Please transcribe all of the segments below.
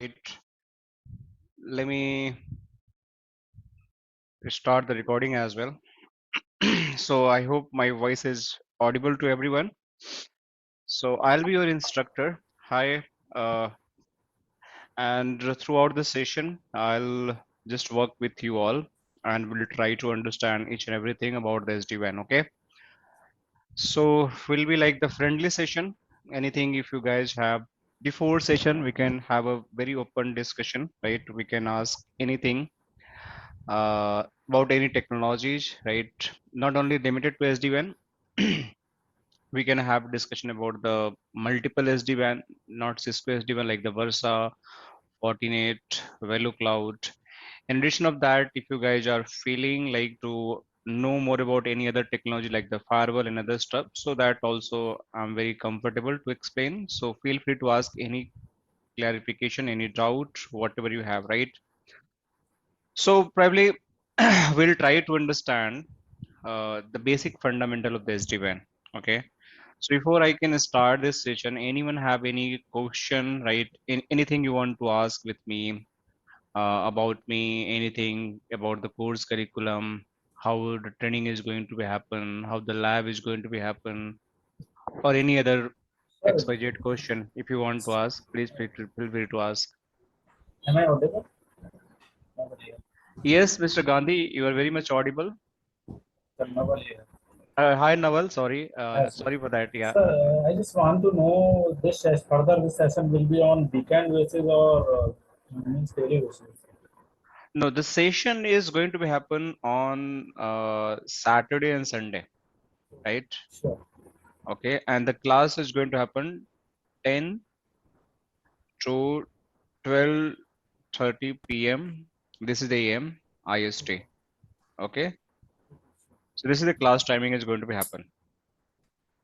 Right. Let me start the recording as well. So I hope my voice is audible to everyone. So I'll be your instructor. Hi. Uh, and throughout the session, I'll just work with you all and we'll try to understand each and everything about the SD-WAN. Okay. So will be like the friendly session. Anything if you guys have before session, we can have a very open discussion, right? We can ask anything about any technologies, right? Not only limited to SD-WAN, we can have discussion about the multiple SD-WAN, not Cisco SD-WAN like the Versa, Fortinet, Velo Cloud. In addition of that, if you guys are feeling like to know more about any other technology like the firewall and other stuff, so that also I'm very comfortable to explain. So feel free to ask any clarification, any doubt, whatever you have, right? So probably we'll try to understand the basic fundamental of the SD-WAN. Okay. So before I can start this session, anyone have any question, right? Anything you want to ask with me about me, anything about the course curriculum, how the training is going to be happen, how the lab is going to be happen, or any other Sir, XYZ question. If you want to ask, please feel free to ask. am I audible? Yes, Mr. Gandhi, you are very much audible. Sir, Naval here. Hi, Naval. Sorry, Yes, sir. sorry for that. Yeah. Sir, I just want to know further this session will be on weekend basis or means daily basis. No, the session is going to be happen on Saturday and Sunday, right? Sure. Okay, and the class is going to happen 10 to 12:30 p.m. This is the AM IST. Okay, so this is the class timing is going to be happen.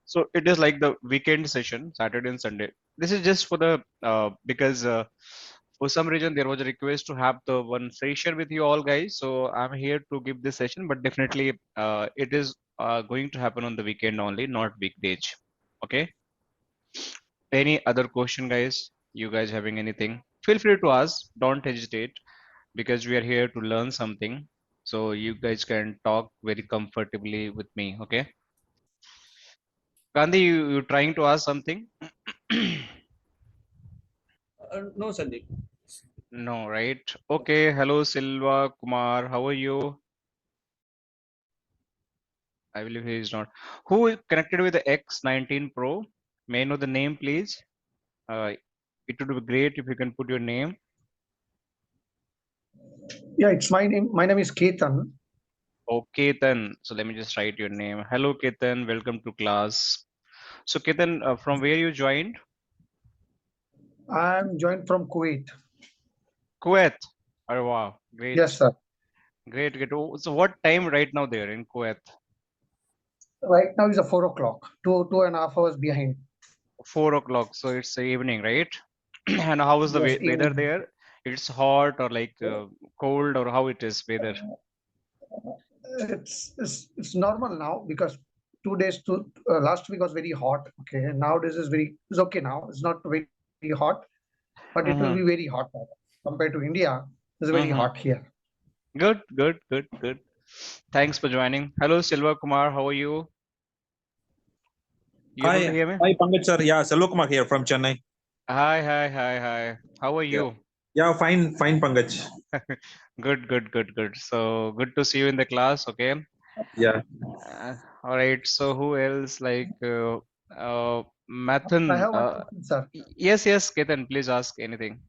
So it is like the weekend session, Saturday and Sunday. This is just for the because for some reason there was a request to have the one session with you all guys. So I'm here to give this session, but definitely it is going to happen on the weekend only, not weekdays. Okay. Any other question, guys? You guys having anything? Feel free to ask. Don't hesitate because we are here to learn something. So you guys can talk very comfortably with me. Okay. Gandhi, you trying to ask something? No, Sandeep. No, right? Okay. Hello, Silva Kumar. How are you? I believe he is not. Who is connected with the X19 Pro? May I know the name, please? It would be great if you can put your name. Yeah, it's my name. My name is Ketan. Oh, Ketan. So let me just write your name. Hello, Ketan. Welcome to class. So, Ketan, from where you joined? I'm joined from Kuwait. Kuwait. Oh, wow. Great. Yes, sir. Great. Great. Oh, so, what time right now there in Kuwait? Right now is a 4 o'clock. 2.5 hours behind. 4 o'clock. So, it's the evening, right? And how is the Yes, weather evening. there? It's hot or like cold or how it is weather? It's normal now because 2 days to last week was very hot. Okay, and nowadays it's okay now. It's not very hot, but it will Mm-hmm. be very hot now. Compared to India. It's very Mm-hmm. hot here. Good, good, good, good. Thanks for joining. Hello, Silva Kumar. How are you? You able to Hi, hear me? hi, Pankaj sir. Yeah, Selvakumar here from Chennai. Hi, hi, hi, hi. How are Yeah, you? yeah, fine, Pankaj. Good, good, good, good. So good to see you in the class. Okay. Yeah. All right. So who else? Like I Mathan. have one question, sir. Yes, yes, Ketan. Please ask anything.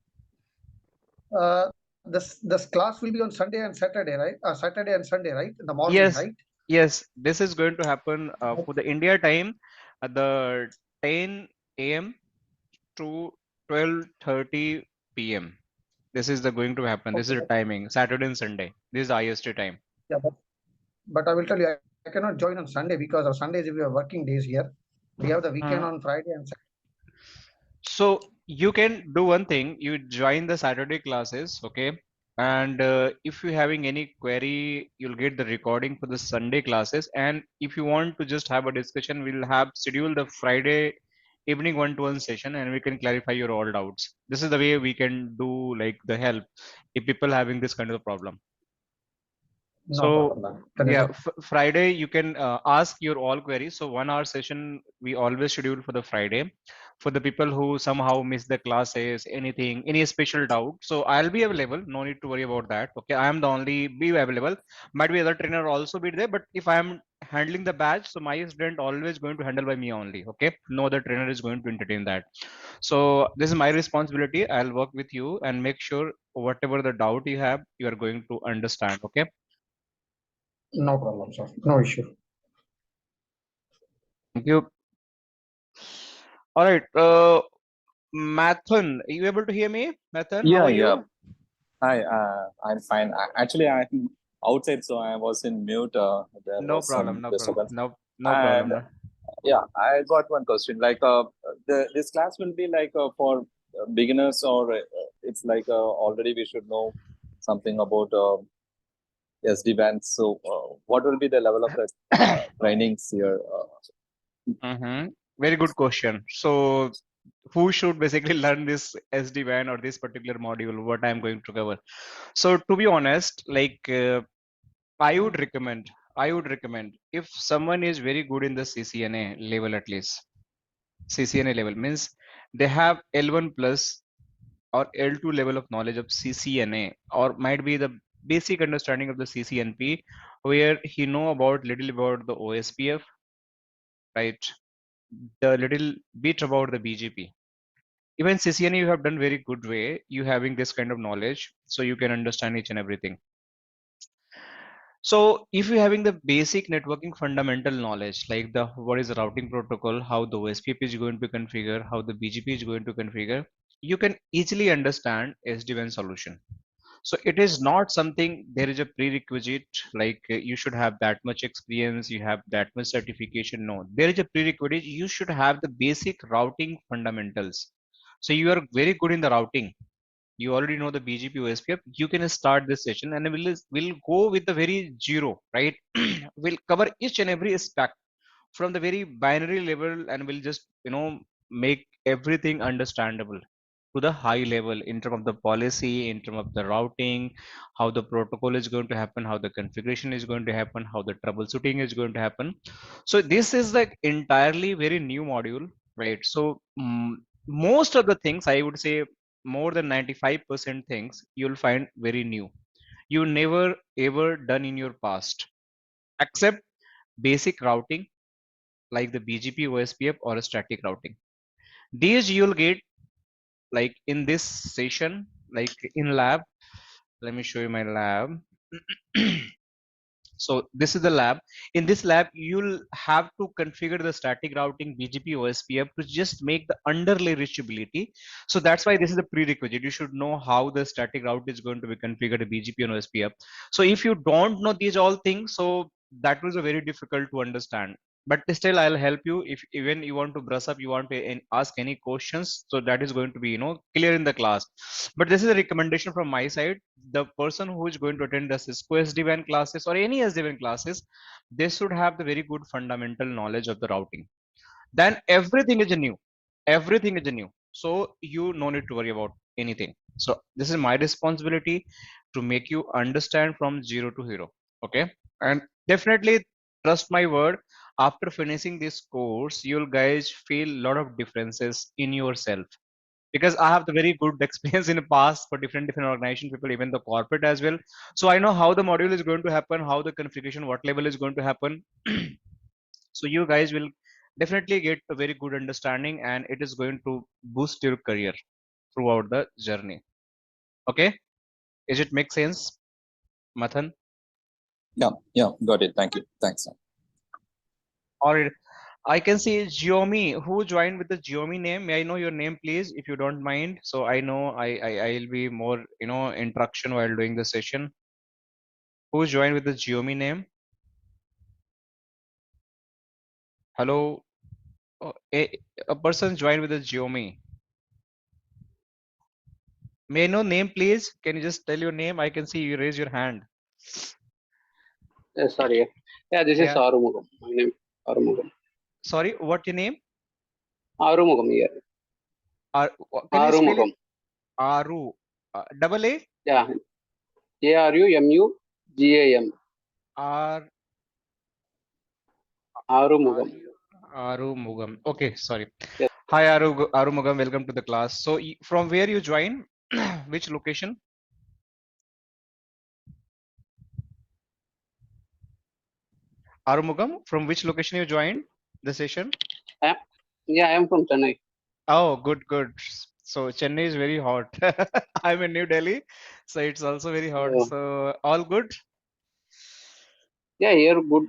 This class will be on Sunday and Saturday, right? Saturday and Sunday, right? In the morning, Yes, right? yes. This is going to happen for the India time at the 10 a.m. to 12:30 p.m. This is the going to happen. This Okay. is the timing. Saturday and Sunday. This is the IST time. Yeah, but I will tell you, I cannot join on Sunday because on Sundays we have working days here. We have the weekend on Friday and Saturday. So you can do one thing. You join the Saturday classes, okay? And if you're having any query, you'll get the recording for the Sunday classes. And if you want to just have a discussion, we'll have schedule the Friday evening one-to-one session and we can clarify your all doubts. This is the way we can do like the help if people having this kind of problem. No So problem. yeah, Friday you can ask your all queries. So 1 hour session we always schedule for the Friday for the people who somehow miss the classes, anything, any special doubt. So I'll be available. No need to worry about that. Okay, I am the only be available. Might be other trainer also be there, but if I am handling the batch, so my student always going to handle by me only. Okay, no other trainer is going to entertain that. So this is my responsibility. I'll work with you and make sure whatever the doubt you have, you are going to understand. Okay. No problem, sir. No issue. Thank you. All right. Mathan, are you able to hear me? Mathan, how Yeah, are you? yeah. Hi, I'm fine. Actually, I'm outside, so I was in mute. There No was problem. some No problem. disturbance. No problem. And No. yeah, I got one question. Like, this class will be like for beginners, or it's like already we should know something about SD-WAN. So, what will be the level of the trainings here? Very good question. So, who should basically learn this SD-WAN or this particular module? What I'm going to cover. So, to be honest, like I would recommend if someone is very good in the CCNA level, at least CCNA level means they have L1 plus or L2 level of knowledge of CCNA, or might be the basic understanding of the CCNP, where he know about little about the OSPF, right? The little bit about the BGP. Even CCNA you have done very good way. You having this kind of knowledge, so you can understand each and everything. So if you're having the basic networking fundamental knowledge, like the what is the routing protocol, how the OSPF is going to configure, how the BGP is going to configure, you can easily understand SD-WAN solution. So it is not something there is a prerequisite like you should have that much experience, you have that much certification. No, there is a prerequisite. You should have the basic routing fundamentals. So you are very good in the routing. You already know the BGP OSPF. You can start this session and we'll go with the very zero, right? We'll cover each and every aspect from the very binary level and we'll just make everything understandable to the high level in terms of the policy, in terms of the routing, how the protocol is going to happen, how the configuration is going to happen, how the troubleshooting is going to happen. So this is like entirely very new module, right? So most of the things I would say more than 95% things you'll find very new. You never ever done in your past, except basic routing like the BGP OSPF or a static routing. These you'll get like in this session, like in lab. Let me show you my lab. So this is the lab. In this lab, you'll have to configure the static routing BGP OSPF to just make the underlay reachability. So that's why this is a prerequisite. You should know how the static route is going to be configured BGP and OSPF. So if you don't know these all things, so that was a very difficult to understand. But still, I'll help you if even you want to brush up, you want to ask any questions. So that is going to be clear in the class. But this is a recommendation from my side. The person who is going to attend the Cisco SD-WAN classes or any SD-WAN classes, they should have the very good fundamental knowledge of the routing. Then everything is new. Everything is new. So you no need to worry about anything. So this is my responsibility to make you understand from zero to hero. Okay. And definitely trust my word. After finishing this course, you'll guys feel a lot of differences in yourself because I have the very good experience in the past for different organization people, even the corporate as well. So I know how the module is going to happen, how the configuration, what level is going to happen. So you guys will definitely get a very good understanding, and it is going to boost your career throughout the journey. Okay, is it make sense, Mathan? Yeah, got it. Thank you. Thanks. All right. I can see Jiomi. Who joined with the Jiomi name? May I know your name, please, if you don't mind? So I know I'll be more interaction while doing the session. Who joined with the Jiomi name? Hello, oh, a person joined with the Jiomi. May I know name, please? Can you just tell your name? I can see you raise your hand. Sorry. Yeah, this is Yeah. Arumugam. My name is Arumugam. Sorry, what your name? Arumugam here. Can you spell it? Arumugam. Aru. Double A? Yeah. ARUMUGAM. R. Arumugam. Arumugam. Okay, sorry. Yes. Hi, Arumugam. Welcome to the class. So, from where you join? Which location? Arumugam, from which location you joined the session? I am from Chennai. Oh, good, good. So Chennai is very hot. I'm in New Delhi, so it's also very hot. Oh. So all good? Yeah, here good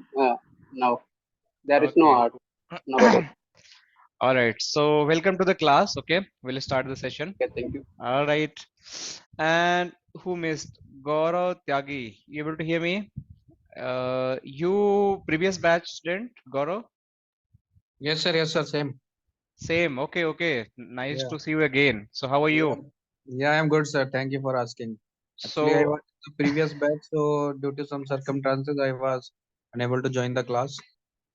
now. There is no Okay. art nowadays. All right. So welcome to the class. Okay, we'll start the session. Okay, thank you. All right. And who missed? Gaurav Tyagi. You able to hear me? You previous batch student, Gaurav? Yes, sir. Same. Same. Okay, okay. Nice Yeah. to see you again. So how are you? Yeah, I'm good, sir. Thank you for asking. Actually, I So was in the previous batch, so due to some circumstances, I was unable to join the class.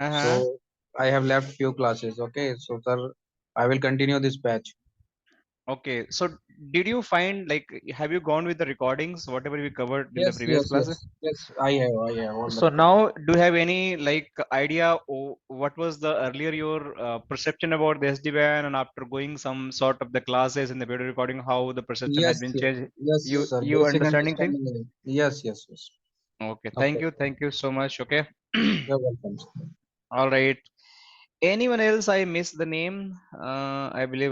So I have left few classes. Okay, so sir, I will continue this batch. okay. So did you find like have you gone with the recordings, whatever we covered in the previous classes? Yes. I have all So the. now, do you have any like idea what was the earlier your perception about the SD-WAN, and after going some sort of the classes in the video recording, how the perception has Yes, been changed? yes, sir. You Basic understanding thing? understanding. Yes. Okay, Okay, thank you so much. Okay, you're welcome, sir. all right. Anyone else? I missed the name. I believe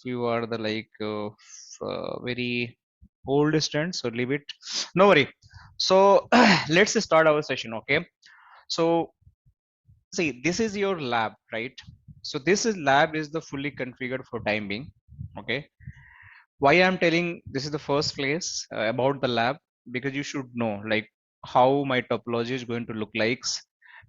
few are the like very old students. So leave it. No worry. So let's start our session. Okay. So see, this is your lab, right? So this is lab is the fully configured for time being. Okay. Why I'm telling this is the first place about the lab, because you should know like how my topology is going to look like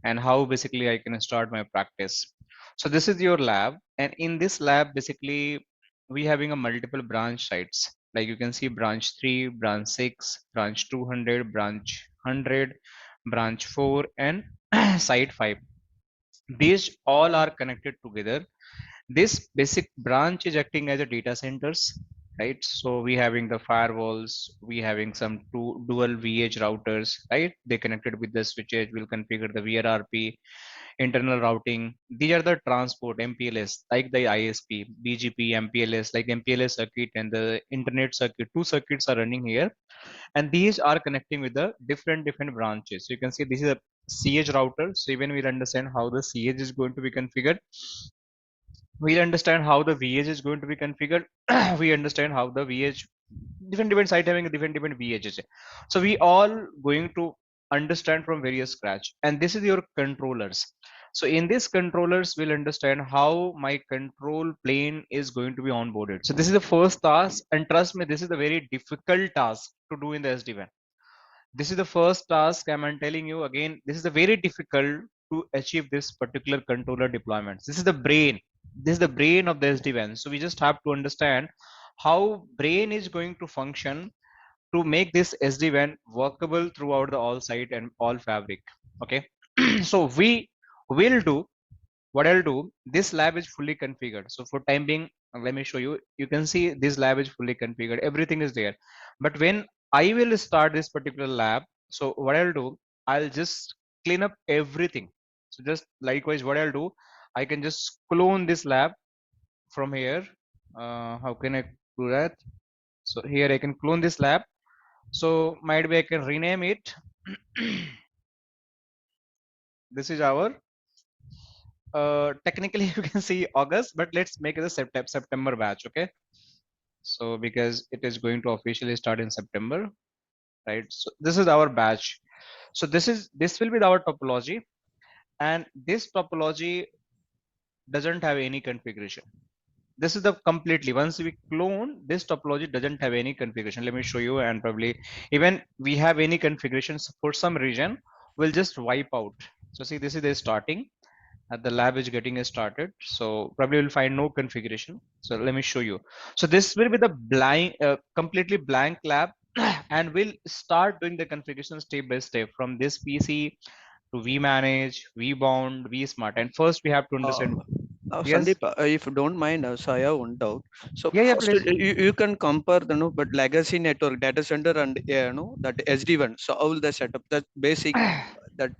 and how basically I can start my practice. So this is your lab, and in this lab basically we having a multiple branch sites. Like you can see branch 3, branch 6, branch 200, branch 100, branch 4, and site 5. These all are connected together. This basic branch is acting as a data centers, right? So we having the firewalls, we having some two dual VH routers, right? They connected with the switches, will configure the VRRP, internal routing. These are the transport MPLS, like the ISP, BGP, MPLS, like MPLS circuit and the internet circuit. Two circuits are running here, and these are connecting with the different branches. So you can see this is a CH router. So even we understand how the CH is going to be configured, we understand how the VH is going to be configured. We understand how the VH different site having a different VHs. So we all going to understand from various scratch, and this is your controllers. So in this controllers, we'll understand how my control plane is going to be onboarded. So this is the first task, and trust me, this is a very difficult task to do in the SD-WAN. This is the first task. I'm telling you again, this is a very difficult to achieve this particular controller deployments. This is the brain. This is the brain of the SD-WAN. So we just have to understand how brain is going to function to make this SD-WAN workable throughout the all site and all fabric. Okay. So we will do what I'll do. This lab is fully configured. So for time being, let me show you. You can see this lab is fully configured. Everything is there. But when I will start this particular lab, so what I'll do, I'll just clean up everything. So just likewise, what I'll do, I can just clone this lab from here. How can I do that? So here I can clone this lab. So might be I can rename it. This is our technically you can see August, but let's make it a September batch. Okay. So because it is going to officially start in September, right? So this is our batch. So this will be our topology, and this topology doesn't have any configuration. This is the completely, once we clone, this topology doesn't have any configuration. Let me show you, and probably even we have any configurations for some region, we'll just wipe out. So see, this is the starting. The lab is getting started, so probably we'll find no configuration. So let me show you. So this will be the blank completely blank lab, and we'll start doing the configuration step by step from this PC to vmanage, vbound, vsmart. And first we have to understand Yes. Sandeep, if you don't mind, so I have one doubt. So Yeah, first, please. you can compare, but legacy network, data center, and that SD-WAN. So how will they set up that basic, that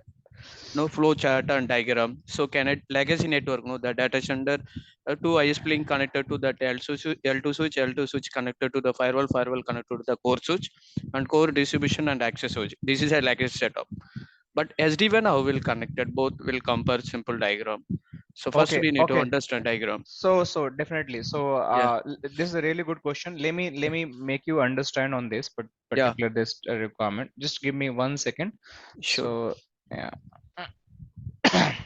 no flow chart and diagram? So can it legacy network, no, the data center, two ISP link connected to that L2 switch connected to the firewall, firewall connected to the core switch, and core distribution and access switch. This is a legacy setup. But SD-WAN how will connected? Both will compare simple diagram. So first Okay, we need to okay. understand diagram. So definitely. So Yeah, this is a really good question. Let me make you understand on this, but yeah, particular this requirement. Just give me 1 second. sure. So yeah.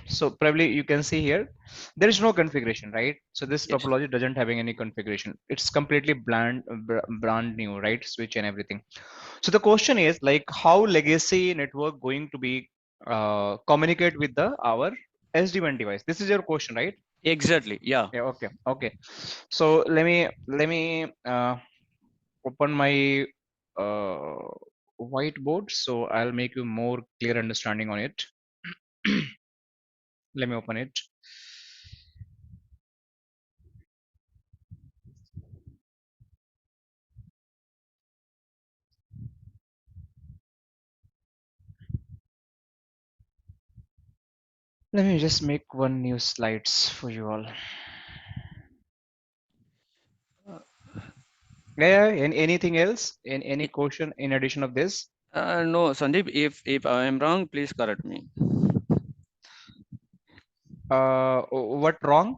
So probably you can see here, there is no configuration, right? So this Yes, topology doesn't having any configuration. It's completely brand new, right? Switch and everything. So the question is like how legacy network going to be communicate with the our SD-WAN device? This is your question, right? exactly. Yeah. Yeah. Okay. Okay. So let me open my uh, whiteboard. So I'll make you more clear understanding on it. Let me open it. Let me just make one new slides for you all. Yeah. Anything else? In any question in addition of this? No, Sandeep, if I am wrong, please correct me. What wrong?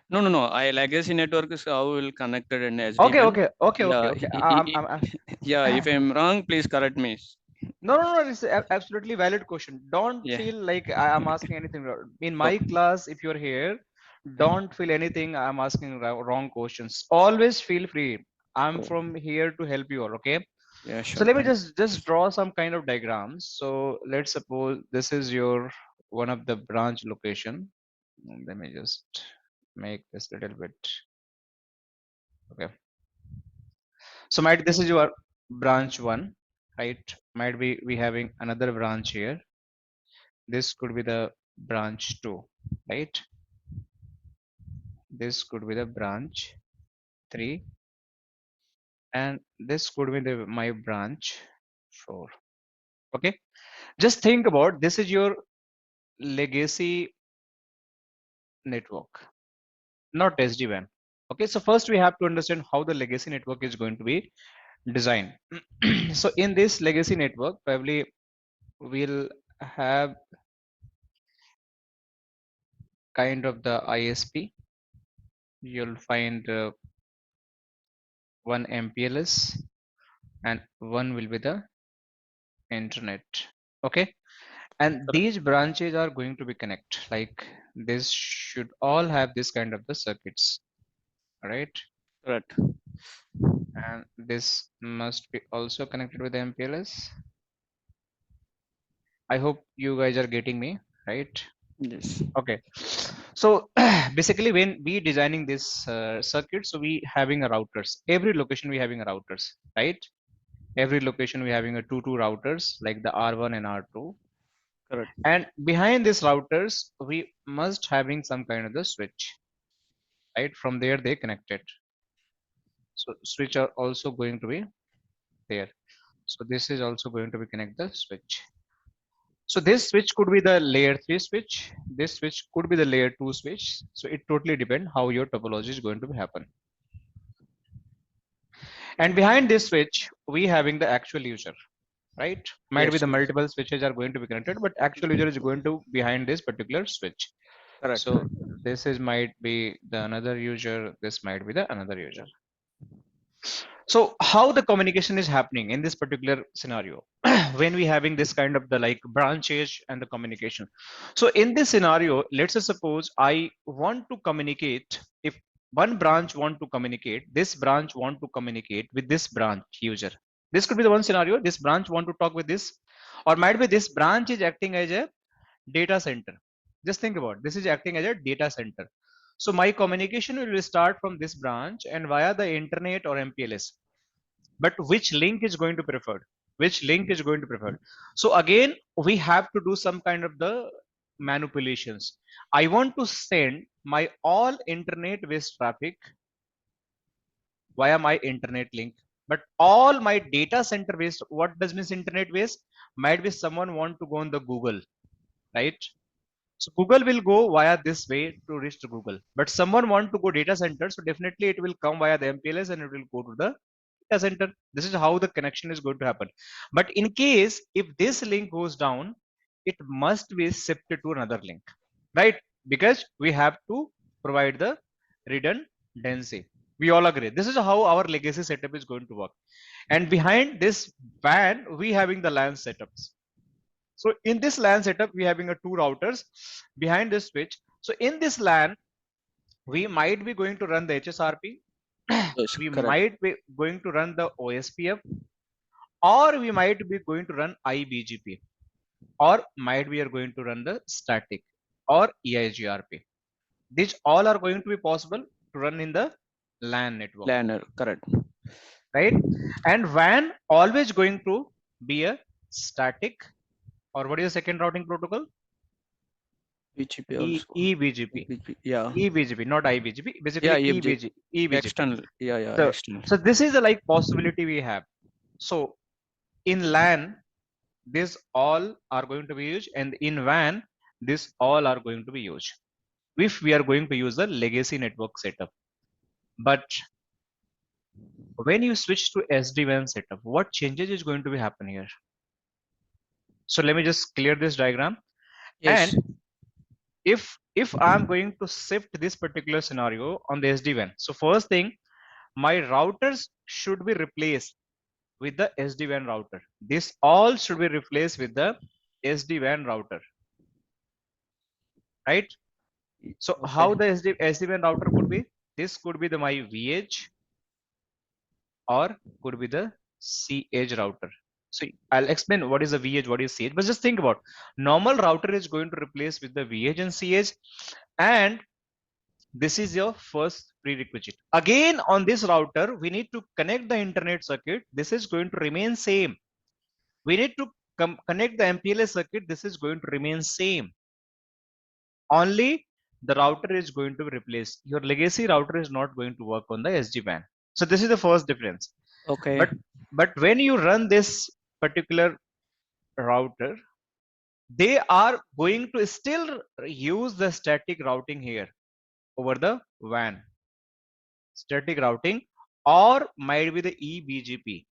No. I legacy network is how will connected in Okay. SD-WAN. Okay. Okay. Okay. Yeah, Okay. yeah. If I'm wrong, please correct me. No. It's absolutely valid question. Don't Yeah. feel like I am asking anything wrong. In my class, if you're here, don't feel anything I'm asking wrong questions. Always feel free. I'm Oh, from here to help you all. Okay. yeah, So sure. let me Thank. just draw some kind of diagrams. So let's suppose this is your one of the branch location. Let me just make this little bit. Okay. So might this is your branch one, right? Might be we having another branch here. This could be the branch two, right? This could be the branch three, and this could be the my branch four. Okay. Just think about this is your legacy network, not SD-WAN. Okay. So first we have to understand how the legacy network is going to be designed. So in this legacy network, probably we'll have kind of the ISP. You'll find one MPLS and one will be the internet. Okay. And Correct. these branches are going to be connect like this should all have this kind of the circuits, right? Correct. And this must be also connected with the MPLS. I hope you guys are getting me, right? Yes. Okay. So basically when we designing this circuit, so we having a routers. Every location we having a routers, right? Every location we having a two routers like the R1 and R2. Correct. And behind these routers, we must having some kind of the switch, right? From there they connected. So switch are also going to be there. So this is also going to be connect the switch. So this switch could be the layer 3 switch. This switch could be the layer 2 switch. So it totally depends how your topology is going to happen. And behind this switch, we having the actual user, right? Might be Yes. the Yes. multiple switches are going to be connected, but actual user is going to behind this particular switch. Correct. So this is might be the another user. This might be the another user. So how the communication is happening in this particular scenario when we having this kind of the like branches and the communication. So in this scenario, let's say suppose I want to communicate. If one branch want to communicate, this branch want to communicate with this branch user. This could be the one scenario. This branch want to talk with this, or might be this branch is acting as a data center. Just think about this is acting as a data center. So my communication will start from this branch and via the internet or MPLS. But which link is going to preferred? Which link is going to preferred? So again, we have to do some kind of the manipulations. I want to send my all internet based traffic via my internet link, but all my data center based, what does means internet based? Might be someone want to go on the Google, right? So Google will go via this way to reach to Google, but someone want to go data center, so definitely it will come via the MPLS and it will go to the data center. This is how the connection is going to happen. But in case if this link goes down, it must be shifted to another link, right? Because we have to provide the redundancy. We all agree. This is how our legacy setup is going to work. And behind this WAN, we having the LAN setups. So in this LAN setup, we having a two routers behind this switch. So in this LAN, we might be going to run the HSRP. Yes, We correct. might be going to run the OSPF, or we might be going to run IBGP, or might we are going to run the static or EIGRP. These all are going to be possible to run in the LAN network, Planner, correct. right? And WAN always going to be a static, or what is the second routing protocol? BGP also. EBGP. Yeah. EBGP, not IBGP. Basically, Yeah, EBGP. External. Yeah, So, external. so this is the like possibility we have. So in LAN, this all are going to be used, and in WAN, this all are going to be used if we are going to use the legacy network setup. But when you switch to SD-WAN setup, what changes is going to be happen here? So let me just clear this diagram. Yes. And if I'm going to shift this particular scenario on the SD-WAN, so first thing, my routers should be replaced with the SD-WAN router. This all should be replaced with the SD-WAN router, right? So Okay. how the SD-WAN router could be? This could be the my VH, or could be the CH router. So I'll explain what is a VH, what is CH, but just think about normal router is going to replace with the VH and CH, and this is your first prerequisite. Again, on this router, we need to connect the internet circuit. This is going to remain same. We need to connect the MPLS circuit. This is going to remain same. Only the router is going to be replaced. Your legacy router is not going to work on the SD-WAN. So this is the first difference. Okay. But when you run this particular router, they are going to still use the static routing here over the WAN. Static routing, or might be the EBGP.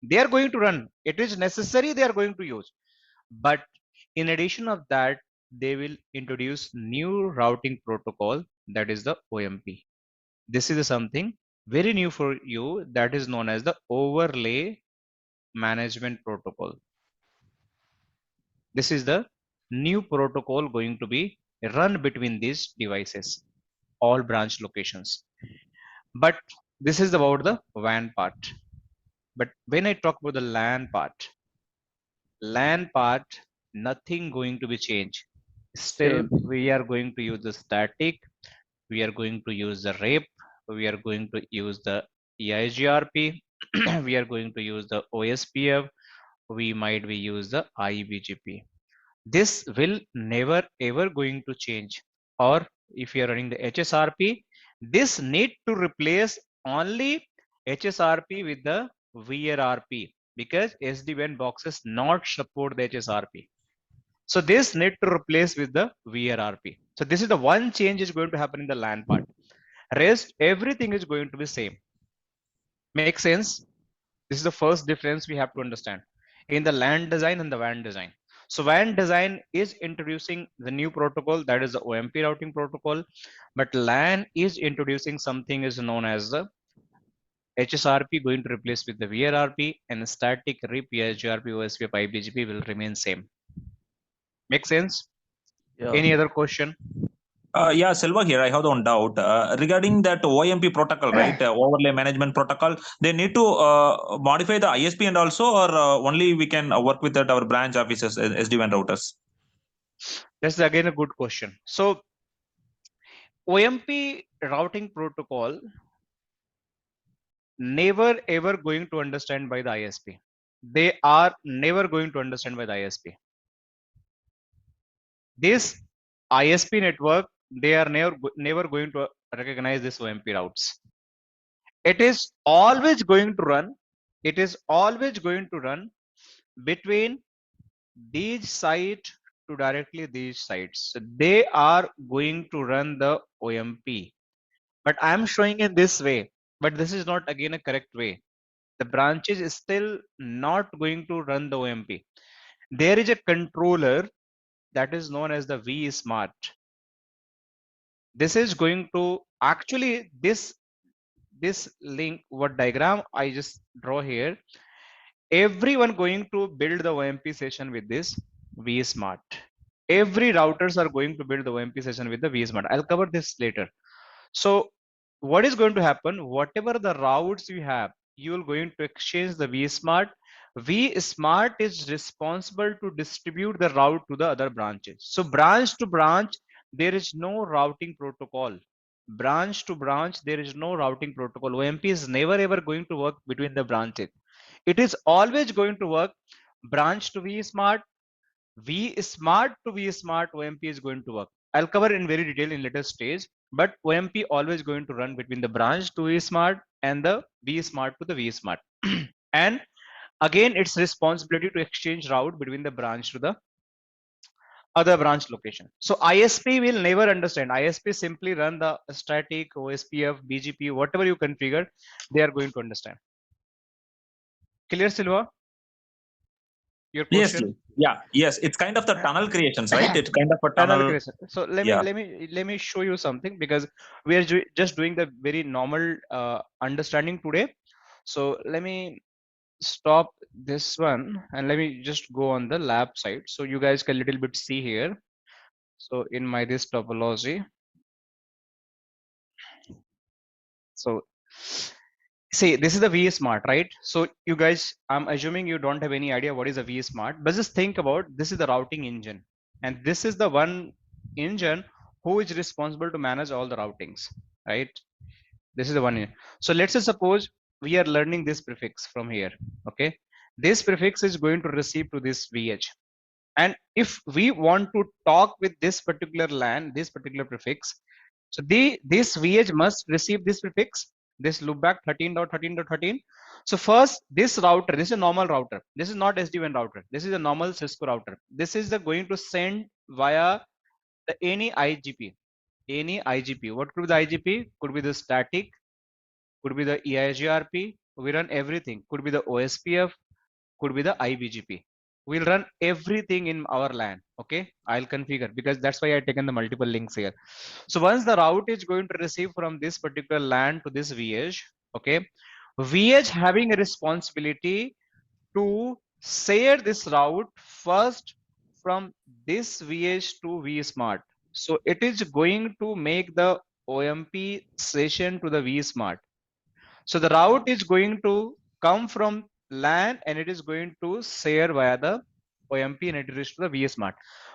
They are going to run. It is necessary they are going to use. But in addition of that, they will introduce new routing protocol, that is the OMP. This is something very new for you, that is known as the overlay management protocol. This is the new protocol going to be run between these devices, all branch locations. But this is about the WAN part. But when I talk about the LAN part, nothing going to be changed. Still, Same. we are going to use the static, we are going to use the RAPE, we are going to use the EIGRP, we are going to use the OSPF, we might be use the IBGP. This will never ever going to change. Or if you are running the HSRP, this need to replace only HSRP with the VRRP, because SD-WAN boxes not support the HSRP. So this need to replace with the VRRP. So this is the one change is going to happen in the LAN part. Rest everything is going to be same. Make sense? This is the first difference we have to understand in the LAN design and the WAN design. So WAN design is introducing the new protocol, that is the OMP routing protocol, but LAN is introducing something is known as the HSRP going to replace with the VRRP, and the static RIP, GRP, OSPF, IBGP will remain same. Make sense? Yeah. Any other question? Yeah, Selva here. I have one doubt regarding that OMP protocol, right? Overlay management protocol. They need to modify the ISP and also, or only we can work with that our branch offices SD-WAN routers. That's again a good question. So OMP routing protocol never ever going to understand by the ISP. They are never going to understand by the ISP. This ISP network, they are never going to recognize this OMP routes. It is always going to run. It is always going to run between these sites to directly these sites. So they are going to run the OMP. But I'm showing in this way, but this is not again a correct way. The branches is still not going to run the OMP. There is a controller that is known as the vSmart. This is going to actually this link, what diagram I just draw here, everyone going to build the OMP session with this vSmart. Every routers are going to build the OMP session with the vSmart. I'll cover this later. So what is going to happen? Whatever the routes you have, you will going to exchange the vSmart. vSmart is responsible to distribute the route to the other branches. So branch to branch, there is no routing protocol. Branch to branch, there is no routing protocol. OMP is never ever going to work between the branches. It is always going to work branch to vSmart, vSmart to vSmart. OMP is going to work. I'll cover in very detail in later stage, but OMP always going to run between the branch to vSmart and the vSmart to the vSmart. And again, it's responsibility to exchange route between the branch to the other branch location. So ISP will never understand. ISP simply run the static, OSPF, BGP, whatever you configure, they are going to understand. Clear, Silva? Your Yes, question? yes. It's kind of the tunnel creations, right? It's kind of a Tunnel tunnel. creation. So let me show you something, because we are just doing the very normal understanding today. So let me stop this one and let me just go on the lab side so you guys can little bit see here. So in my this topology, so see, this is the vSmart, right? So you guys, I'm assuming you don't have any idea what is a vSmart, but just think about, this is the routing engine, and this is the one engine who is responsible to manage all the routings, right? This is the one. So let's say suppose we are learning this prefix from here. Okay, this prefix is going to receive to this VH, and if we want to talk with this particular LAN, this particular prefix, so this VH must receive this prefix, this loopback 13.13.13. So first, this router, this is a normal router. This is not SD-WAN router. This is a normal Cisco router. This is the going to send via the any IGP. Any IGP. What could be the IGP? Could be the static, could be the EIGRP. We run everything. Could be the OSPF, could be the IBGP. We'll run everything in our LAN. Okay, I'll configure, because that's why I taken the multiple links here. So once the route is going to receive from this particular LAN to this VH, okay, VH having a responsibility to share this route first from this VH to vSmart. So it is going to make the OMP session to the vSmart. So the route is going to come from LAN and it is going to share via the OMP and it reaches to the vSmart.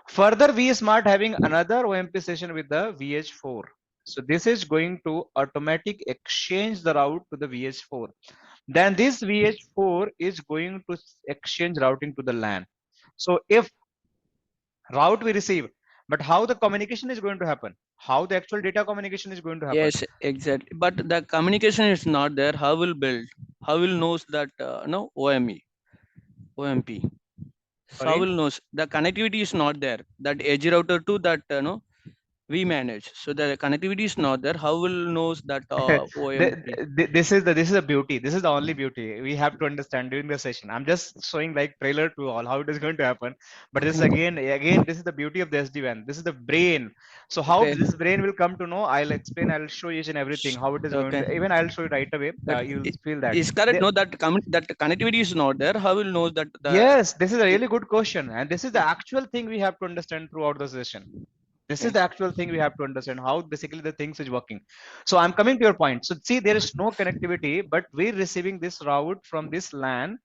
Further, vSmart having another OMP session with the VH4. So this is going to automatic exchange the route to the VH4. Then this VH4 is going to exchange routing to the LAN. So if route we receive, but how the communication is going to happen? How the actual data communication is going to happen? Yes, exactly. But the communication is not there. How will build? How will knows that no OME, OMP? So how Sorry? will knows the connectivity is not there? That edge router to that no we manage. So the connectivity is not there. How will knows that OMP? This is the beauty. This is the only beauty we have to understand during the session. I'm just showing like trailer to all how it is going to happen. But this again, this is the beauty of the SD-WAN. This is the brain. So how Okay. this brain will come to know, I'll explain. I'll show each and everything how it is going to. Even I'll show you right away. That You'll feel that. is correct. No, that that connectivity is not there. How will knows that the Yes, this is a really good question, and this is the actual thing we have to understand throughout the session. This is the actual thing we have to understand how basically the things is working. So I'm coming to your point. So see, there is no connectivity, but we're receiving this route from this LAN.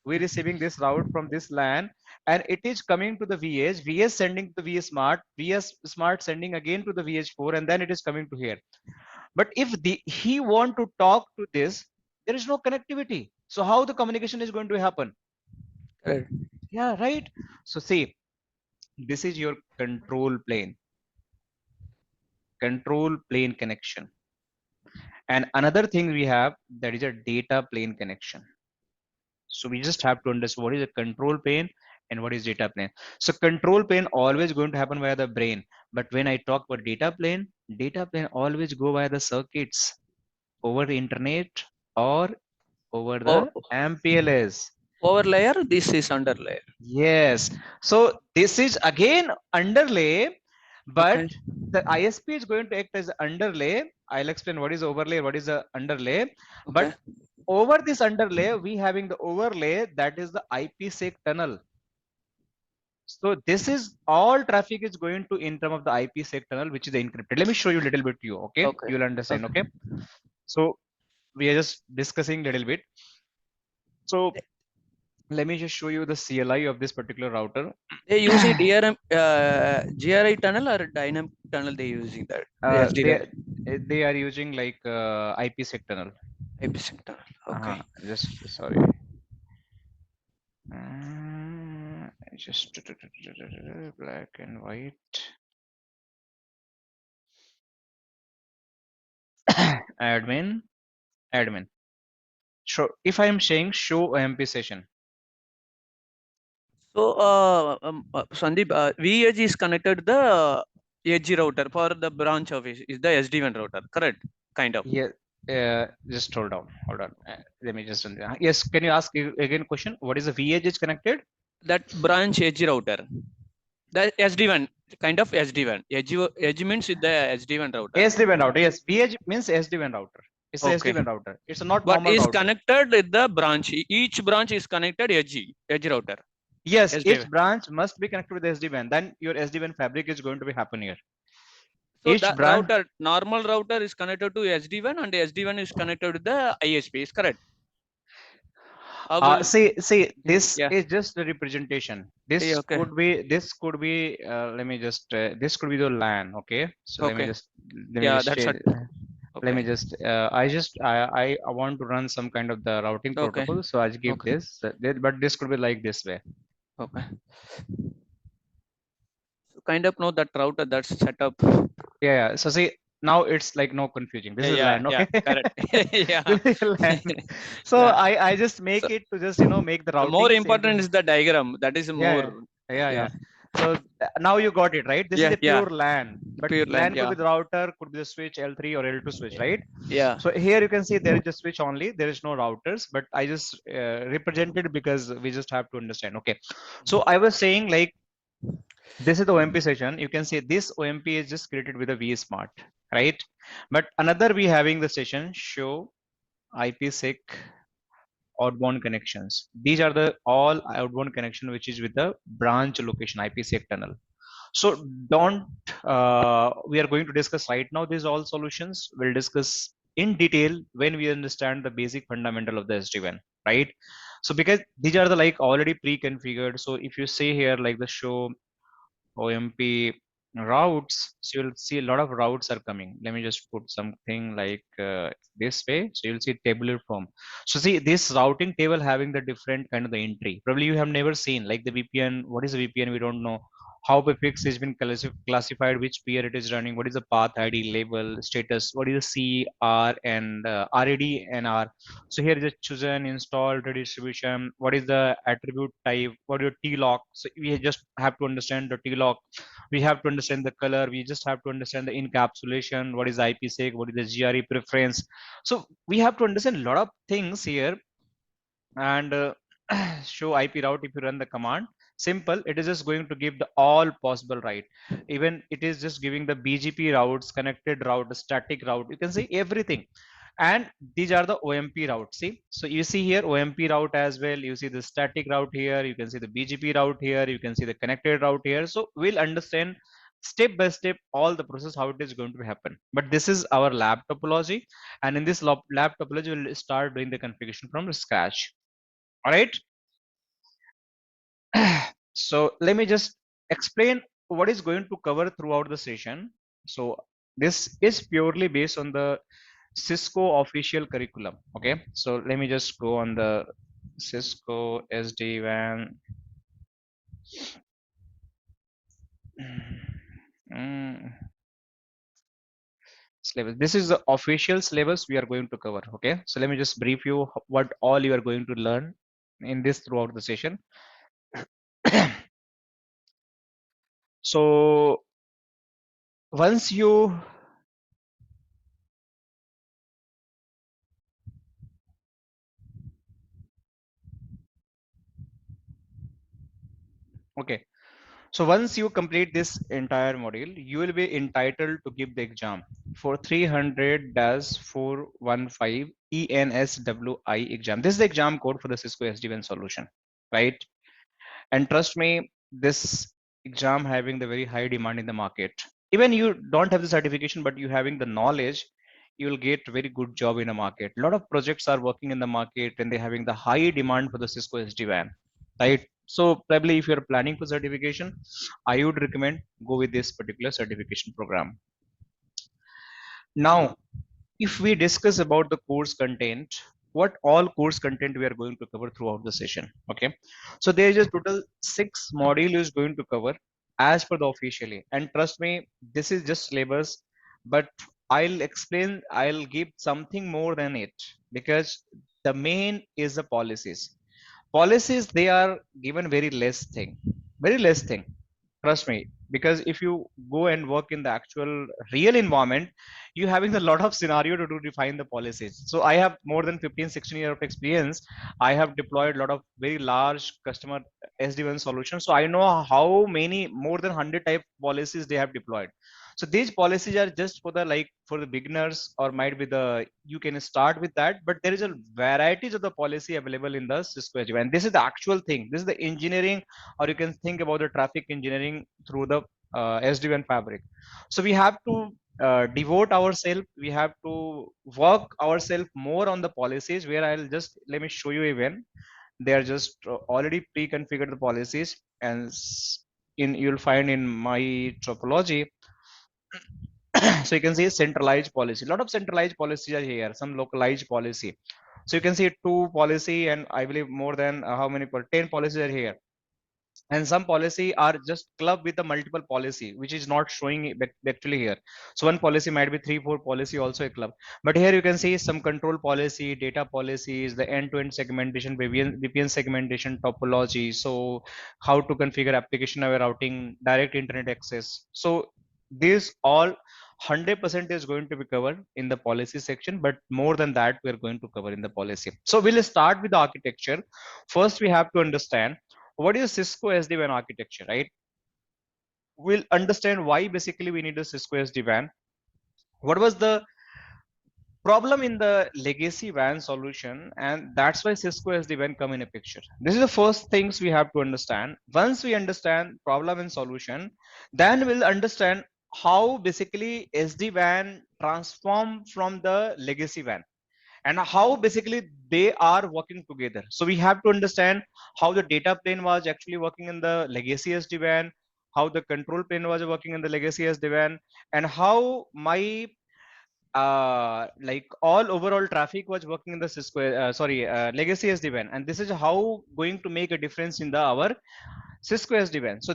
We're receiving this route from this LAN, and it is coming to the VH. VH sending to the VH Smart. VH Smart sending again to the VH4, and then it is coming to here. But if he want to talk to this, there is no connectivity. So how the communication is going to happen? correct. Yeah, right. So see, this is your control plane. control plane connection. And another thing we have, that is a data plane connection. So we just have to understand what is a control plane and what is data plane. So control plane always going to happen via the brain. But when I talk about data plane always go via the circuits over the internet or over Oh, the MPLS. over layer, this is under layer. Yes. So this is again underlay, but Okay. the ISP is going to act as underlay. I'll explain what is overlay, what is the underlay. But Okay. over this underlay, we having the overlay, that is the IPsec tunnel. So this is all traffic is going to in terms of the IPsec tunnel, which is encrypted. Let me show you a little bit to you. Okay, Okay. you will understand. Okay. So we are just discussing a little bit. So let me just show you the CLI of this particular router. They using DRM, GRI tunnel or dynamic tunnel? They using that. They are using like IPsec tunnel. IPsec tunnel. Okay. Just sorry. Just black and white. admin. So if I am saying show OMP session. So, Sandeep, VEdge is connected to the edge router for the branch office. Is the SD-WAN router correct? Kind of. Yeah. Just hold on. Let me just. Yes. Can you ask again question? What is the VEdge is connected? That branch edge router. The SD-WAN, kind of SD-WAN. Edge means the SD-WAN router. SD-WAN router. Yes. VEdge means SD-WAN router. It's Okay. a SD-WAN router. It's not But normal is router. connected with the branch. Each branch is connected edge router. Yes. SD-WAN. Each branch must be connected with the SD-WAN. Then your SD-WAN fabric is going to be happen here. So Each the branch. router, normal router is connected to SD-WAN and SD-WAN is connected to the ISP. Is correct? See, this Yeah. is just the representation. This Yeah, okay. could be, let me just, this could be the LAN. Okay. So let me Okay. just, Yeah, that's change. it. Let me Okay. just, I want to run some kind of the routing Okay. protocol. So I'll give Okay. this, but this could be like this way. Okay. So kind of know that router that's set up. Yeah. So see, now it's like no confusing. This is LAN. Okay. Yeah, correct. Yeah. This is LAN. So Yeah. I just make it to just, make the routing. More important is the diagram. That is more. Yeah. So now you got it, right? This is a pure LAN, but Pure LAN, could be the router, could be the switch L3 or L2 switch, right? Yeah. So here you can see there is a switch only. There is no routers, but I just represented because we just have to understand. Okay. So I was saying like, this is the OMP session. You can see this OMP is just created with a vSmart, right? But another we having the session show IPsec outbound connections. These are the all outbound connection which is with the branch location IPsec tunnel. So don't we are going to discuss right now these all solutions. We'll discuss in detail when we understand the basic fundamental of the SD-WAN, right? So because these are the like already pre-configured. So if you say here like the show OMP routes, so you'll see a lot of routes are coming. Let me just put something like this way. So you'll see tabular form. So see this routing table having the different kind of the entry. Probably you have never seen like the VPN. What is a VPN? We don't know. How prefix has been classified, which peer it is running, what is the path ID label status, what is the C, R, and RAD and R. So here is a chosen, installed, redistribution, what is the attribute type, what is your T-lock. So we just have to understand the T-lock. We have to understand the color. We just have to understand the encapsulation, what is IPsec, what is the GRE preference. So we have to understand a lot of things here. And show IP route, if you run the command, simple, it is just going to give the all possible, right? Even it is just giving the BGP routes, connected route, static route, you can see everything. And these are the OMP routes. See, so you see here OMP route as well. You see the static route here. You can see the BGP route here. You can see the connected route here. So we'll understand step by step all the process how it is going to happen. But this is our lab topology, and in this lab topology we'll start doing the configuration from scratch. All right. So let me just explain what is going to cover throughout the session. So this is purely based on the Cisco official curriculum. Okay. So let me just go on the Cisco SD-WAN. syllabus. This is the official syllabus we are going to cover. Okay, so let me just brief you what all you are going to learn in this throughout the session. So once you okay, so once you complete this entire module, you will be entitled to give the exam for 300-415 ENSWI exam. This is the exam code for the Cisco SD-WAN solution, right? And trust me, this exam having the very high demand in the market. Even you don't have the certification, but you having the knowledge, you will get very good job in the market. A lot of projects are working in the market and they're having the high demand for the Cisco SD-WAN, right? So probably if you're planning for certification, I would recommend go with this particular certification program. Now, if we discuss about the course content, what all course content we are going to cover throughout the session. Okay, so there is a total 6 module is going to cover as per the officially, and trust me, this is just syllabus, but I'll give something more than it, because the main is the policies. They are given very less thing, trust me, because if you go and work in the actual real environment, you having a lot of scenario to do define the policies. So I have more than 15-16 years of experience. I have deployed a lot of very large customer SD-WAN solutions, so I know how many more than 100 type policies they have deployed. So these policies are just for the like for the beginners, or might be the you can start with that, but there is a varieties of the policy available in the Cisco SD-WAN. And this is the actual thing, this is the engineering, or you can think about the traffic engineering through the SD-WAN fabric. So we have to devote ourselves, we have to work ourselves more on the policies, where I'll just let me show you even they are just already pre-configured the policies. And in you'll find in my topology. So you can see centralized policy, a lot of centralized policies are here, some localized policy. So you can see 2 policy, and I believe more than how many 10 policies are here. And some policy are just club with a multiple policy, which is not showing it actually here. So one policy might be 3-4 policy also a club, but here you can see some control policy, data policies, the end-to-end segmentation, VPN segmentation topology, so how to configure application aware routing, direct internet access. So this all 100% is going to be covered in the policy section, but more than that we are going to cover in the policy. So we'll start with the architecture. First we have to understand what is Cisco SD-WAN architecture, right? We'll understand why basically we need a Cisco SD-WAN. What was the problem in the legacy WAN solution, and that's why Cisco SD-WAN come in a picture. This is the first things we have to understand. Once we understand problem and solution, then we'll understand how basically SD-WAN transform from the legacy WAN, and how basically they are working together. So we have to understand how the data plane was actually working in the legacy SD-WAN, how the control plane was working in the legacy SD-WAN, and how my like all overall traffic was working in the Cisco legacy SD-WAN. And this is how going to make a difference in the our Cisco SD-WAN. So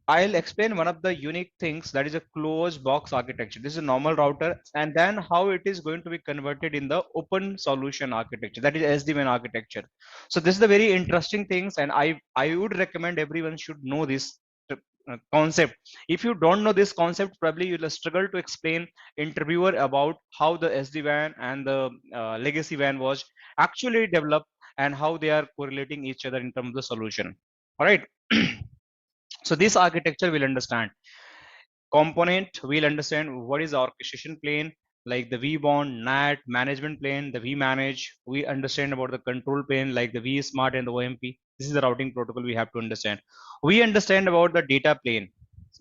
I'll explain one of the unique things, that is a closed box architecture. This is a normal router, and then how it is going to be converted in the open solution architecture, that is SD-WAN architecture. So this is the very interesting things, and I would recommend everyone should know this concept. If you don't know this concept, probably you'll struggle to explain interviewer about how the SD-WAN and the legacy WAN was actually developed, and how they are correlating each other in terms of the solution. All right. So this architecture will understand component, we'll understand what is the orchestration plane, like the vBond, NAT, management plane, the vManage. We understand about the control plane, like the vSmart and the OMP. This is the routing protocol we have to understand. We understand about the data plane.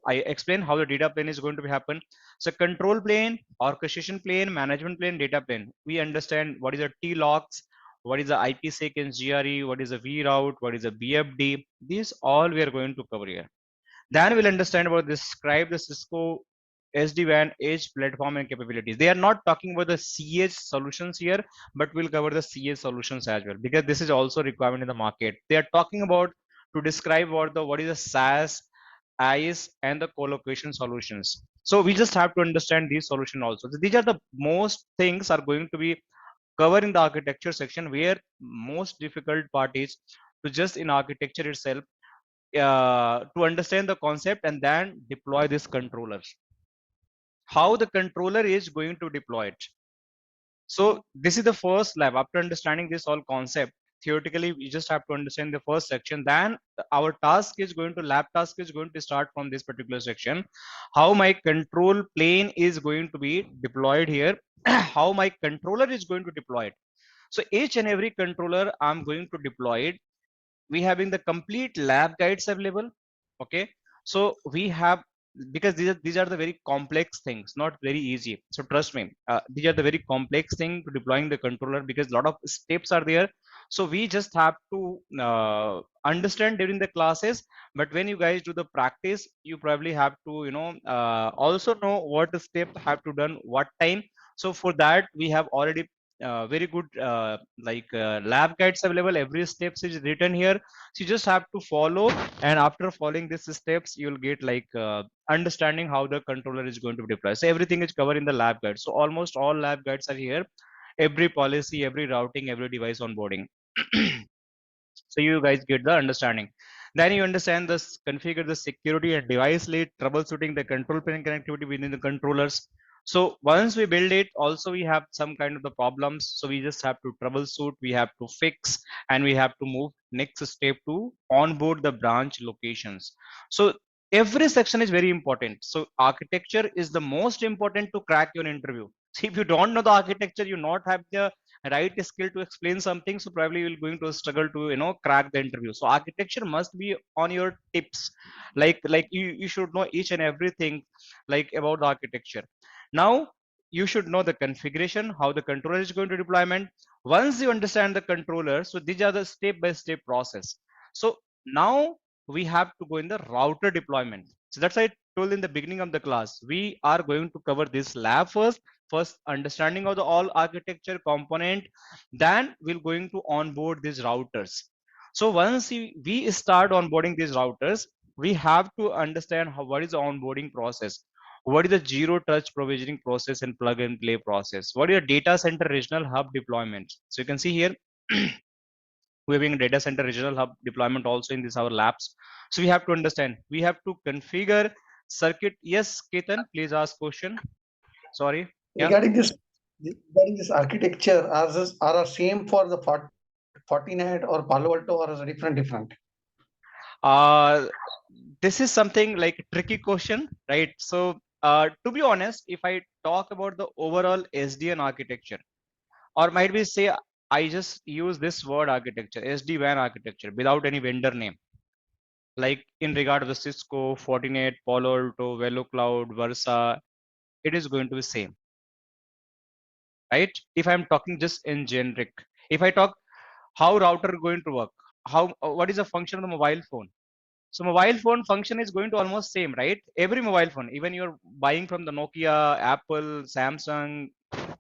I explain how the data plane is going to be happen. So control plane, orchestration plane, management plane, data plane. We understand what is a TLOCs, what is the IPsec and GRE, what is a vRoute, what is a BFD. These all we are going to cover here. Then we'll understand about describe the Cisco SD-WAN edge platform and capabilities. They are not talking about the CH solutions here, but we'll cover the CH solutions as well, because this is also requirement in the market. They are talking about to describe what is a SaaS IaaS, and the co-location solutions. So we just have to understand these solutions also. So these are the most things are going to be covered in the architecture section, where most difficult part is to just in architecture itself to understand the concept and then deploy this controllers. How the controller is going to deploy it. So this is the first lab. After understanding this whole concept, theoretically, we just have to understand the first section. Then our lab task is going to start from this particular section. How my control plane is going to be deployed here. How my controller is going to deploy it. So each and every controller I'm going to deploy it. We having the complete lab guides available. Okay. So we have, because these are the very complex things, not very easy. So trust me, these are the very complex thing to deploying the controller, because a lot of steps are there. So we just have to understand during the classes, but when you guys do the practice, you probably have to also know what the step have to done what time. So for that we have already very good lab guides available. Every steps is written here, so you just have to follow, and after following these steps you'll get understanding how the controller is going to be deployed. So everything is covered in the lab guide. So almost all lab guides are here, every policy, every routing, every device onboarding. So you guys get the understanding. Then you understand this, configure the security and device lead, troubleshooting the control plane connectivity within the controllers. So once we build it, also we have some kind of the problems. So we just have to troubleshoot, we have to fix, and we have to move next step to onboard the branch locations. So every section is very important. So architecture is the most important to crack your interview. See, if you don't know the architecture, you not have the right skill to explain something, so probably you're going to struggle to crack the interview. So architecture must be on your tips, you should know each and everything about the architecture. Now you should know the configuration, how the controller is going to deployment. Once you understand the controller, so these are the step-by-step process. So now we have to go in the router deployment. So that's why I told in the beginning of the class, we are going to cover this lab first understanding of the all architecture component, then we're going to onboard these routers. So once we start onboarding these routers, we have to understand what is the onboarding process, what is the zero touch provisioning process and plug and play process, what is the data center regional hub deployment. So you can see here we're having a data center regional hub deployment also in this our labs. So we have to understand, we have to configure circuit. Yes, Ketan, please ask question. Sorry. Yeah. Regarding this architecture, are same for the Fortinet or Palo Alto, or is it different? This is something like a tricky question, right? So to be honest, if I talk about the overall SDN architecture, or might we say I just use this word architecture, SD-WAN architecture, without any vendor name, like in regard to the Cisco, Fortinet, Palo Alto, VeloCloud, Versa, it is going to be same, right? If I'm talking just in generic, if I talk how router going to work, what is the function of the mobile phone? So mobile phone function is going to almost same, right? Every mobile phone, even you're buying from the Nokia, Apple, Samsung,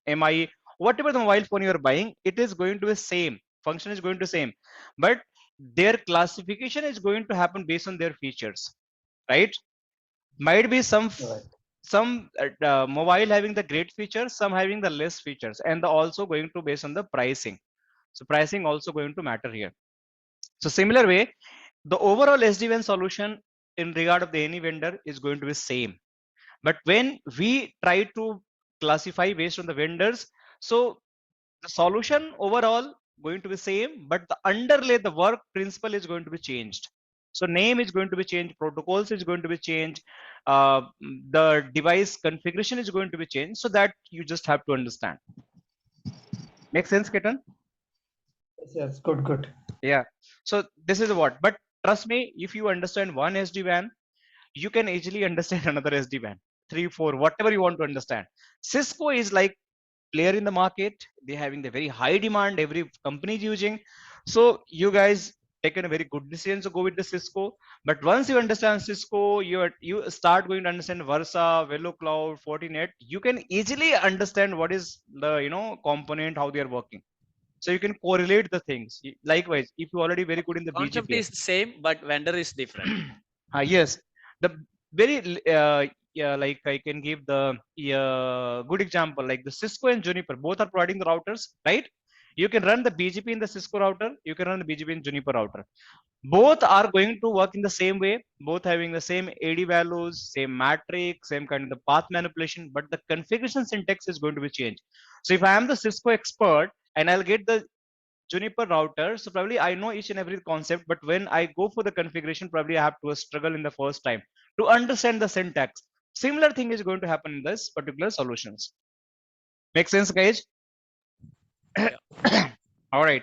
MI, whatever the mobile phone you're buying, it is going to be same. Function is going to same, but their classification is going to happen based on their features, right? Might be some mobile having the great features, some having the less features, and also going to based on the pricing. So pricing also going to matter here. So similar way, the overall SD-WAN solution in regard of the any vendor is going to be same. But when we try to classify based on the vendors, so the solution overall going to be same, but the underlay, the work principle is going to be changed. So name is going to be changed, protocols is going to be changed, the device configuration is going to be changed. So that you just have to understand. Make sense, Ketan? Yes, good. Yeah. So this is what, but trust me, if you understand one SD-WAN, you can easily understand another SD-WAN, 3, 4, whatever you want to understand. Cisco is like player in the market. They're having the very high demand. Every company is using. So you guys taken a very good decision to go with the Cisco. But once you understand Cisco, you start going to understand Versa, VeloCloud, Fortinet. You can easily understand what is the component, how they are working. So you can correlate the things. Likewise, if you already very good in the Concept BGP, is same, but vendor is different. yes, The very like I can give the good example, like the Cisco and Juniper both are providing the routers, right? You can run the BGP in the Cisco router, you can run the BGP in Juniper router. Both are going to work in the same way, both having the same AD values, same matrix, same kind of the path manipulation, but the configuration syntax is going to be changed. So if I am the Cisco expert and I'll get the Juniper router, so probably I know each and every concept, but when I go for the configuration, probably I have to struggle in the first time to understand the syntax. Similar thing is going to happen in this particular solutions. Make sense, guys? All right.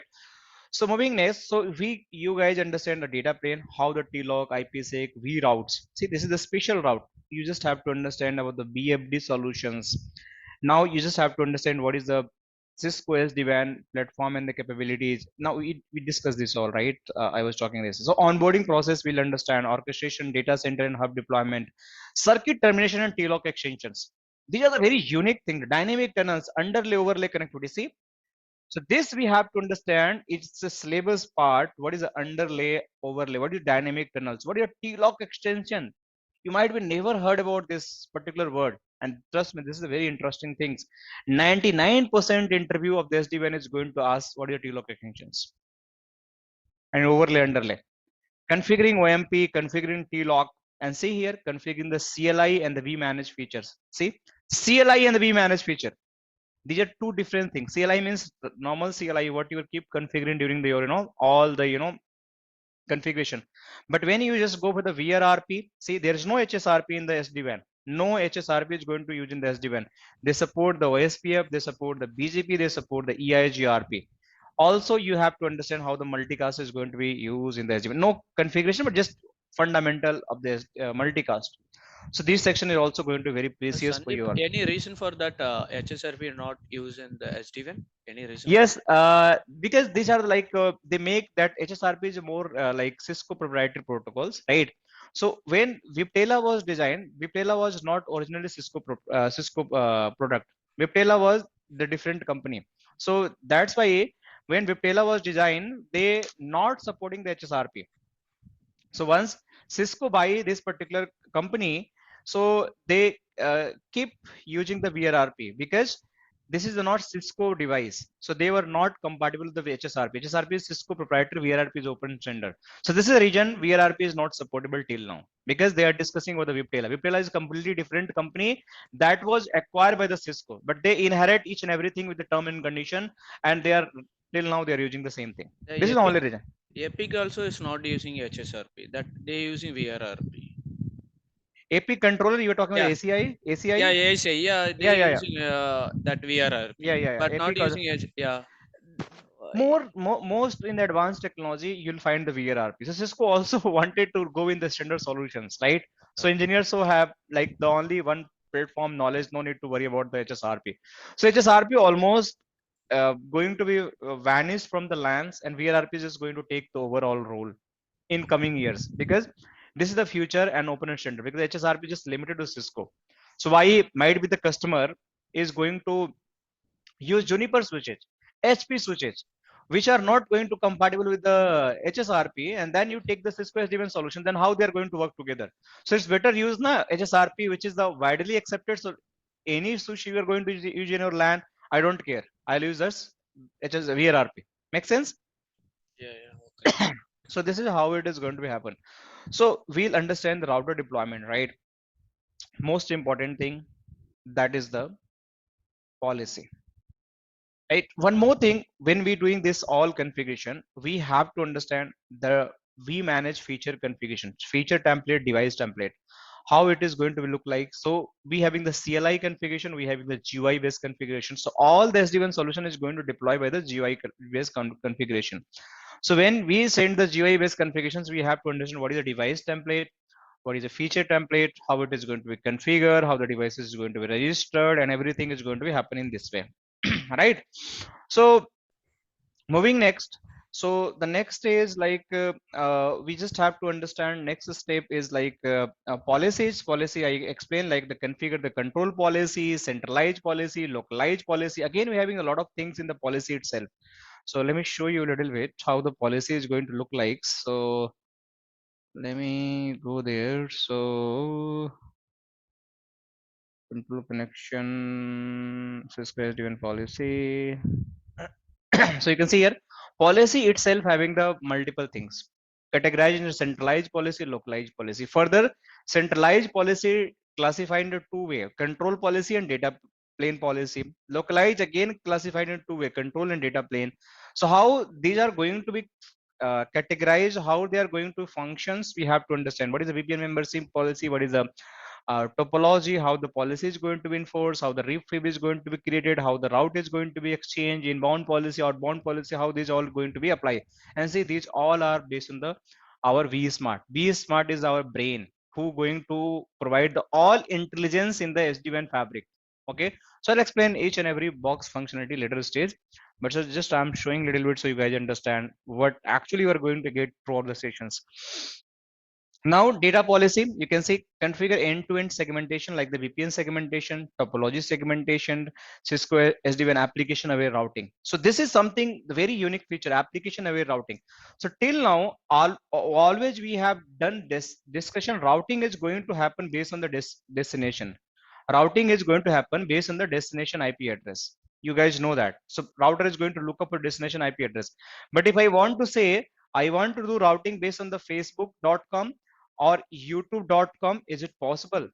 So moving next, so you guys understand the data plane, how the TLOC, IPsec, V routes. See, this is the special route. You just have to understand about the BFD solutions. Now you just have to understand what is the Cisco SD-WAN platform and the capabilities. Now we discussed this all, right? I was talking this. So onboarding process, we'll understand orchestration, data center and hub deployment, circuit termination and TLOC extensions. These are the very unique things, dynamic tunnels, underlay overlay connectivity. See, so this we have to understand. It's the syllabus part. What is the underlay overlay? What is dynamic tunnels? What is your TLOC extension? You might be never heard about this particular word. And trust me, this is a very interesting things. 99% interview of the SD-WAN is going to ask what are your TLOC extensions and overlay underlay. Configuring OMP, configuring TLOC, and see here configuring the CLI and the vManage features. See, CLI and the vManage feature. These are two different things. CLI means normal CLI, what you will keep configuring during the all the configuration. But when you just go for the VRRP, see there is no HSRP in the SD-WAN. No HSRP is going to use in the SD-WAN. They support the OSPF, they support the BGP, they support the EIGRP. Also, you have to understand how the multicast is going to be used in the SD-WAN. No configuration, but just fundamental of the multicast. So this section is also going to be very precious for you all. Any reason for that HSRP not used in the SD-WAN? Any reason? Yes, because these are like they make that HSRP is more like Cisco proprietary protocols, right? So when Viptela was designed, Viptela was not originally Cisco product. Viptela was the different company. So that's why when Viptela was designed, they not supporting the HSRP. So once Cisco buy this particular company, so they keep using the VRRP because this is not Cisco device. So they were not compatible with the HSRP. HSRP is Cisco proprietary, VRRP is open standard. So this is the reason VRRP is not supportable till now because they are discussing about the Viptela. Viptela is a completely different company that was acquired by the Cisco, but they inherit each and everything with the term and condition, and they are till now they are using the same thing. This is the only reason. Epic also is not using HSRP. That they using VRRP. AP controller, you were talking about ACI? ACI? Yeah, ACI. Yeah, they are using that VRRP. But not using most in the advanced technology, you'll find the VRRP. So Cisco also wanted to go in the standard solutions, right? So engineers so have like the only one platform knowledge, no need to worry about the HSRP. So HSRP almost going to be vanished from the lands, and VRRP is just going to take the overall role in coming years because this is the future and open standard, because HSRP is just limited to Cisco. So why might be the customer is going to use Juniper switches, HP switches, which are not going to compatible with the HSRP, and then you take the Cisco SD-WAN solution, then how they are going to work together. So it's better use na HSRP, which is the widely accepted. So any switch you are going to use in your LAN, I don't care. I'll use this VRRP. Make sense? Yeah, okay. So this is how it is going to be happen. So we'll understand the router deployment, right? Most important thing, that is the policy. Right. One more thing, when we doing this all configuration, we have to understand the vManage feature configuration, feature template, device template, how it is going to look like. So we having the CLI configuration, we having the GUI based configuration. So all the SD-WAN solution is going to deploy by the GUI based configuration. So when we send the GUI based configurations, we have to understand what is the device template, what is the feature template, how it is going to be configured, how the device is going to be registered, and everything is going to be happening this way. Right? So moving next, so the next is like we just have to understand next step is like policy. I explained like the configure the control policy, centralized policy, localized policy. Again, we're having a lot of things in the policy itself. So let me show you a little bit how the policy is going to look like. So let me go there. So control connection, Cisco SDWAN policy. So you can see here, policy itself having the multiple things. Categorized into centralized policy, localized policy. Further, centralized policy classified into two way: control policy and data plane policy. Localized again classified into two way: control and data plane. So how these are going to be categorized, how they are going to functions, we have to understand what is the VPN membership policy, what is the topology, how the policy is going to be enforced, how the refib is going to be created, how the route is going to be exchanged, inbound policy, outbound policy, how these all going to be applied. And see, these all are based on the our vSmart. vSmart is our brain who going to provide the all intelligence in the SD-WAN fabric. Okay, so I'll explain each and every box functionality later stage, but so just I'm showing a little bit so you guys understand what actually you are going to get throughout the sessions. Now data policy, you can see configure end-to-end segmentation like the VPN segmentation, topology segmentation, Cisco SD-WAN application aware routing. So this is something the very unique feature, application aware routing. So till now, always we have done this discussion. Routing is going to happen based on the destination. Routing is going to happen based on the destination IP address. You guys know that. So router is going to look up a destination IP address. But if I want to say I want to do routing based on the facebook.com or youtube.com, is it possible?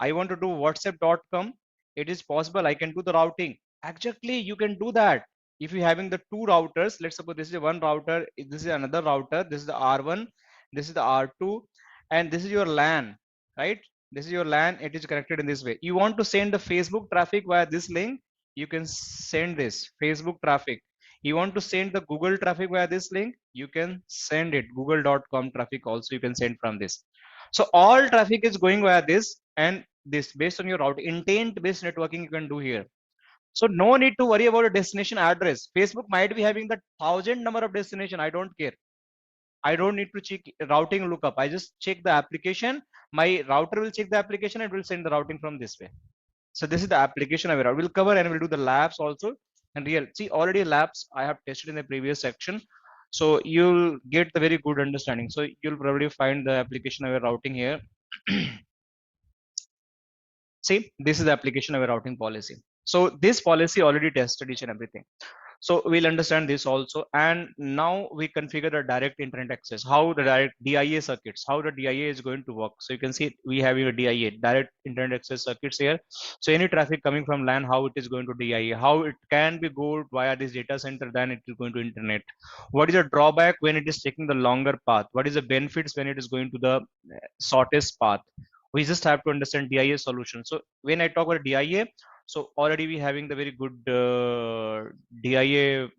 I want to do whatsapp.com, it is possible. I can do the routing. Exactly, you can do that. If you're having the two routers, let's suppose this is one router, this is another router, this is the R1, this is the R2, and this is your LAN, right? This is your LAN, it is connected in this way. You want to send the Facebook traffic via this link, you can send this Facebook traffic. You want to send the Google traffic via this link, you can send it. Google.com traffic also you can send from this. So all traffic is going via this and this based on your route. Intent based networking you can do here. So no need to worry about a destination address. Facebook might be having the 1,000 number of destination. I don't care. I don't need to check routing lookup. I just check the application. My router will check the application and will send the routing from this way. So this is the application I will cover, and we'll do the labs also. And real, see, already labs I have tested in the previous section. So you'll get the very good understanding. So you'll probably find the application aware routing here. See, this is the application aware routing policy. So this policy already tested each and everything. So we'll understand this also. And now we configure the direct internet access, how the direct DIA circuits, how the DIA is going to work. So you can see we have your DIA, direct internet access circuits here. So any traffic coming from LAN, how it is going to DIA, how it can be go via this data center, then it is going to internet. What is the drawback when it is taking the longer path? What is the benefits when it is going to the shortest path? We just have to understand DIA solution. So when I talk about DIA, so already we having the very good DIA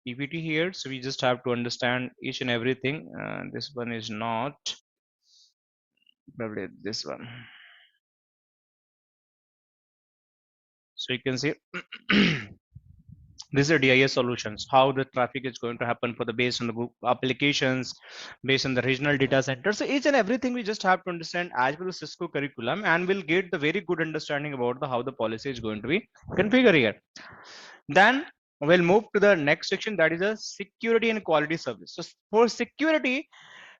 PPT here. So we just have to understand each and everything. This one is not, probably this one. So you can see these are DIA solutions, how the traffic is going to happen for the based on the applications, based on the regional data center. So each and everything we just have to understand as well as Cisco curriculum, and we'll get the very good understanding about the how the policy is going to be configured here. Then we'll move to the next section, that is a security and quality service. So for security,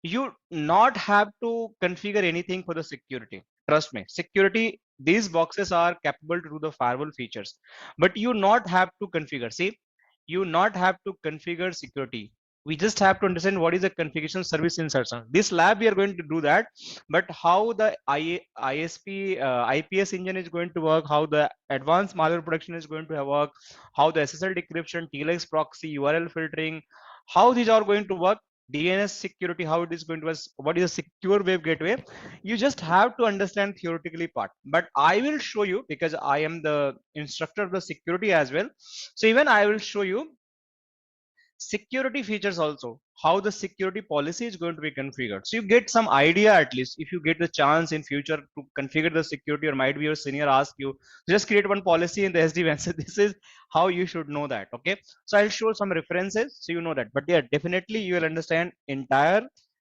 you not have to configure anything for the security. Trust me, security, these boxes are capable to do the firewall features, but you not have to configure. See, you not have to configure security. We just have to understand what is the configuration service insertion. This lab we are going to do that, but how the ISP IPS engine is going to work, how the advanced malware protection is going to work, how the SSL decryption, TLS proxy, URL filtering, how these are going to work, DNS security, how it is going to work, what is a secure web gateway. You just have to understand theoretically part, but I will show you because I am the instructor of the security as well. So even I will show you security features also, how the security policy is going to be configured. So you get some idea, at least if you get the chance in future to configure the security, or might be your senior ask you, just create one policy in the SD-WAN. So this is how you should know that. Okay, so I'll show some references so you know that, but yeah, definitely you will understand entire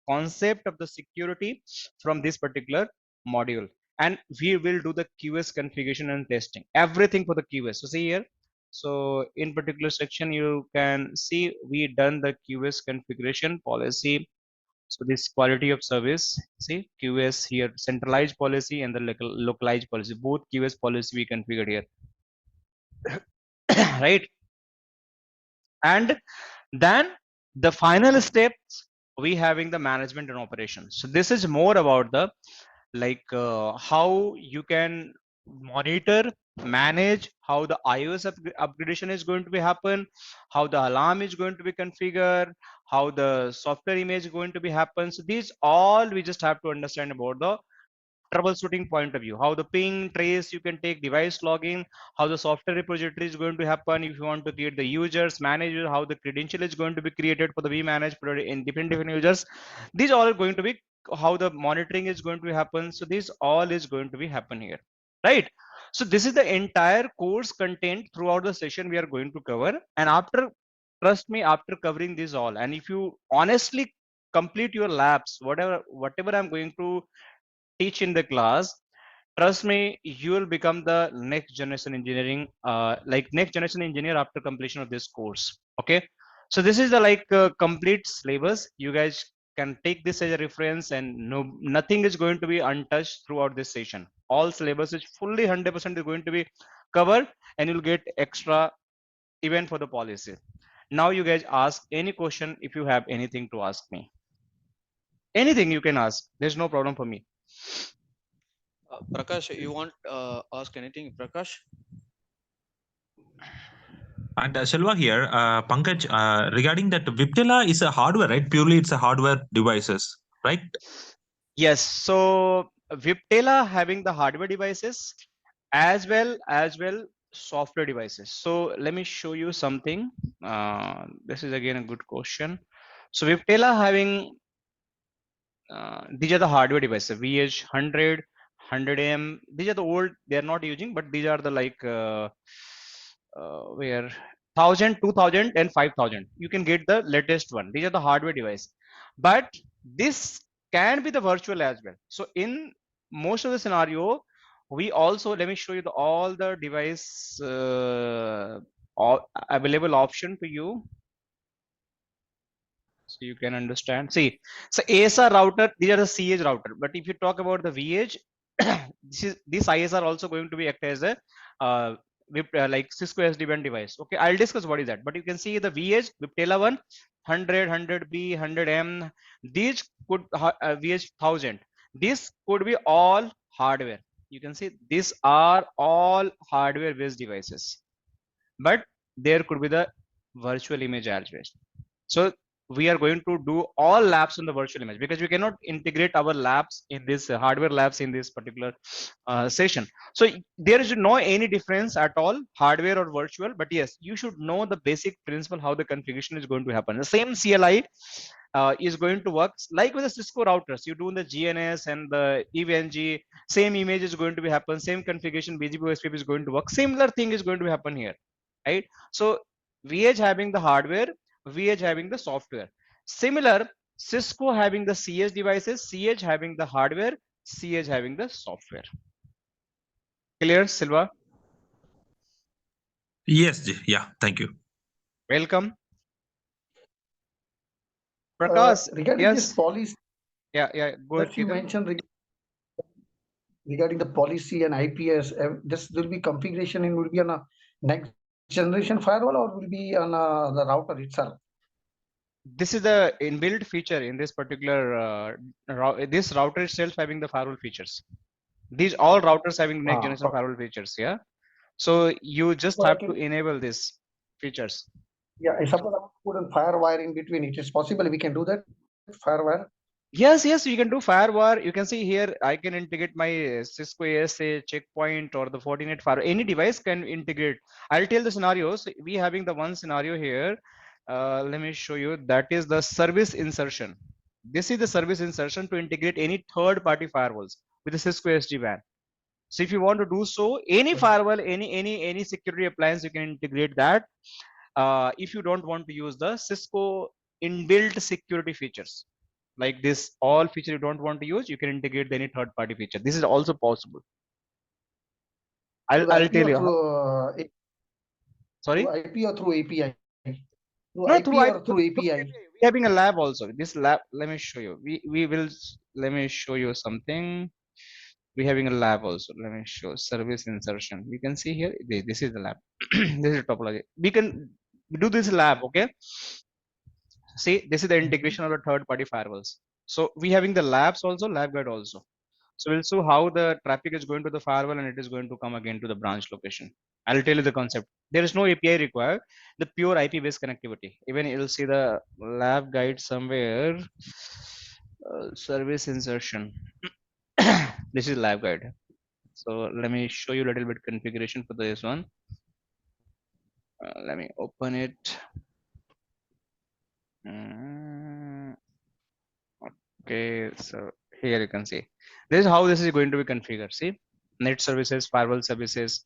concept of the security from this particular module. And we will do the QS configuration and testing, everything for the QS. So see here, so in particular section, you can see we done the QS configuration policy, So this quality of service, see QS here, centralized policy and the localized policy, both QS policy we configured here. Right? And then the final steps, we having the management and operations. So this is more about the how you can monitor, manage how the iOS upgradation is going to be happen, how the alarm is going to be configured, how the software image is going to be happen. So these all we just have to understand about the troubleshooting point of view, how the ping trace you can take, device logging, how the software repository is going to happen, if you want to create the users manager, how the credential is going to be created for the vmanage in different users. These all are going to be how the monitoring is going to be happen. So this all is going to be happen here, right? So this is the entire course content throughout the session we are going to cover. And after, trust me, after covering this all, and if you honestly complete your labs, whatever I'm going to teach in the class, trust me, you will become the next generation engineering, next generation engineer after completion of this course. Okay, so this is the complete syllabus. You guys can take this as a reference, and no, nothing is going to be untouched throughout this session. All syllabus is fully 100% is going to be covered, and you'll get extra even for the policy. Now you guys ask any question if you have anything to ask me. Anything you can ask, there's no problem for me. Prakash, you want ask anything, Prakash? And Selva here, Pankaj, regarding that Viptela is a hardware, right? Purely it's a hardware devices, right? Yes, so Viptela having the hardware devices as well software devices. So let me show you something. This is again a good question. So Viptela having these are the hardware devices, VH100, 100M. These are the old, they are not using, but these are the where 1000, 2000 and 5000. You can get the latest one. These are the hardware device, but this can be the virtual as well. So in most of the scenario, we also, let me show you all the device all available option to you, so you can understand. See, so ASA router, these are the CH router, but if you talk about the VH, this IS are also going to be act as a Cisco SD-WAN device. Okay, I'll discuss what is that, but you can see the VH, Viptela 100, 100B, 100M, these could VH 1000. This could be all hardware. You can see these are all hardware based devices, but there could be the virtual image as well. So we are going to do all labs in the virtual image, because we cannot integrate our labs in this hardware labs in this particular session. So there is no any difference at all, hardware or virtual, but yes, you should know the basic principle how the configuration is going to happen. The same CLI is going to work like with the Cisco routers. You do the GNS and the EVNG, same image is going to be happen, same configuration, BGP OSPF is going to work. Similar thing is going to happen here, right? So VH having the hardware, VH having the software. Similar, Cisco having the CH devices, CH having the hardware, CH having the software. Clear, Silva? Yes, yeah, thank you. Welcome. Prakash, regarding yes. this policy, Yeah, go ahead. you mentioned regarding the policy and IPS, this will be configuration and will be on a next generation firewall, or will be on the router itself? This is the inbuilt feature in this particular this router itself having the firewall features. These all routers having next generation firewall features. Yeah, so you just have to enable these features. Yeah, I suppose I put a firewire in between. It is possible we can do that firewire. Yes, you can do firewall. You can see here I can integrate my Cisco ASA checkpoint or the Fortinet firewall. Any device can integrate. I'll tell the scenarios. We having the one scenario here. Let me show you. That is the service insertion. This is the service insertion to integrate any third-party firewalls with the Cisco SD-WAN. So if you want to do so, any firewall, any security appliance, you can integrate that. If you don't want to use the Cisco inbuilt security features, like this all feature you don't want to use, you can integrate any third-party feature. This is also possible. I'll tell you. Sorry. Through IP or through API? Through IP or through API? we having a lab also. This lab, let me show you. Let me show you something. We having a lab also. Let me show service insertion. You can see here. This is the lab. This is topology. We can do this lab. Okay. See, this is the integration of the third-party firewalls. So we having the labs also, lab guide also. So we'll see how the traffic is going to the firewall and it is going to come again to the branch location. I'll tell you the concept. There is no API required. The pure IP-based connectivity. Even you'll see the lab guide somewhere. Service insertion. This is lab guide. So let me show you a little bit configuration for this one. Let me open it. Okay, so here you can see this is how this is going to be configured. See, net services, firewall services,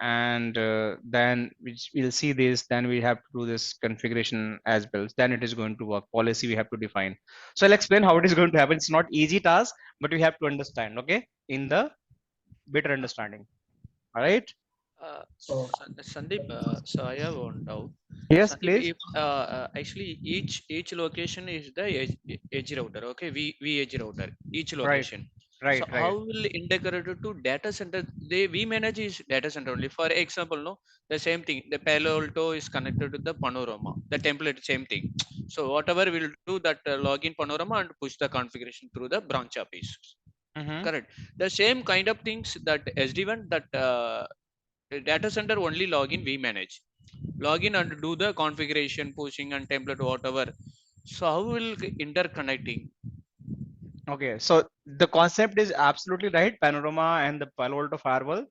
and then we'll see this. Then we have to do this configuration as well. Then it is going to work. Policy we have to define. So I'll explain how it is going to happen. It's not easy task, but we have to understand. Okay, in the better understanding. All right. Sandeep, so I have one doubt. Yes, Sandeep, please. if, actually, each location is the edge router. Okay, we edge router. Each location. Right. So how will integrate it to data center? We manage is data center only. For example, no, the same thing. The Palo Alto is connected to the Panorama. The template, same thing. So whatever we'll do that login Panorama and push the configuration through the branch office. Correct. The same kind of things that SD1 that. Data center only login we manage. Login and do the configuration, pushing and template, whatever. So how will interconnecting? Okay, so the concept is absolutely right. Panorama and the Palo Alto firewall,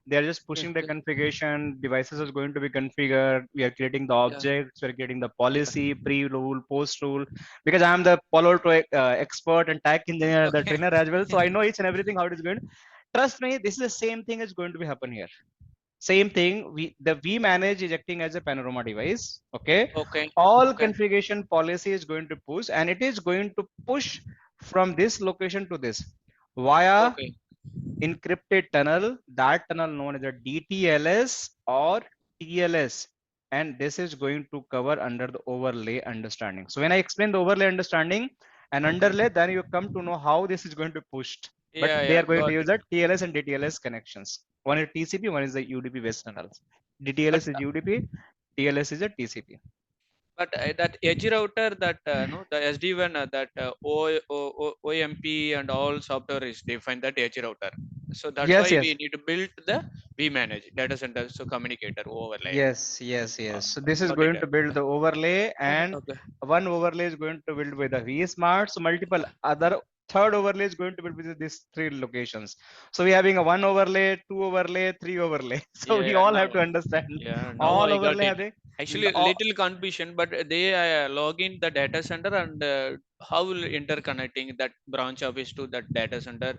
they are just pushing the configuration. Devices is going to be configured. We are creating the objects. We are creating the policy, pre-rule, post-rule. Because I am the Palo Alto expert and tech engineer, the trainer as well. So I know each and everything how it is going. Trust me, this is the same thing is going to be happen here. Same thing. We manage is acting as a Panorama device. Okay. All configuration policy is going to push, and it is going to push from this location to this via encrypted tunnel. That tunnel known as a DTLS or TLS, and this is going to cover under the overlay understanding. So when I explain the overlay understanding and underlay, then you come to know how this is going to push. But they are going to use that TLS and DTLS connections. One is TCP, one is the UDP based tunnels. DTLS is UDP, TLS is a TCP. But that edge router, that no, the SD1, that OMP and all software is defined that edge router. So that's why we need to build the manage data center so communicator overlay. Yes. So this is going to build the overlay, and one overlay is going to build with the vSmart. So multiple other third overlay is going to be with these three locations. So we having a one overlay, two overlay, three overlay. So we all have to understand. All overlay having. Actually, little confusion, but they log in the data center and how will interconnecting that branch office to that data center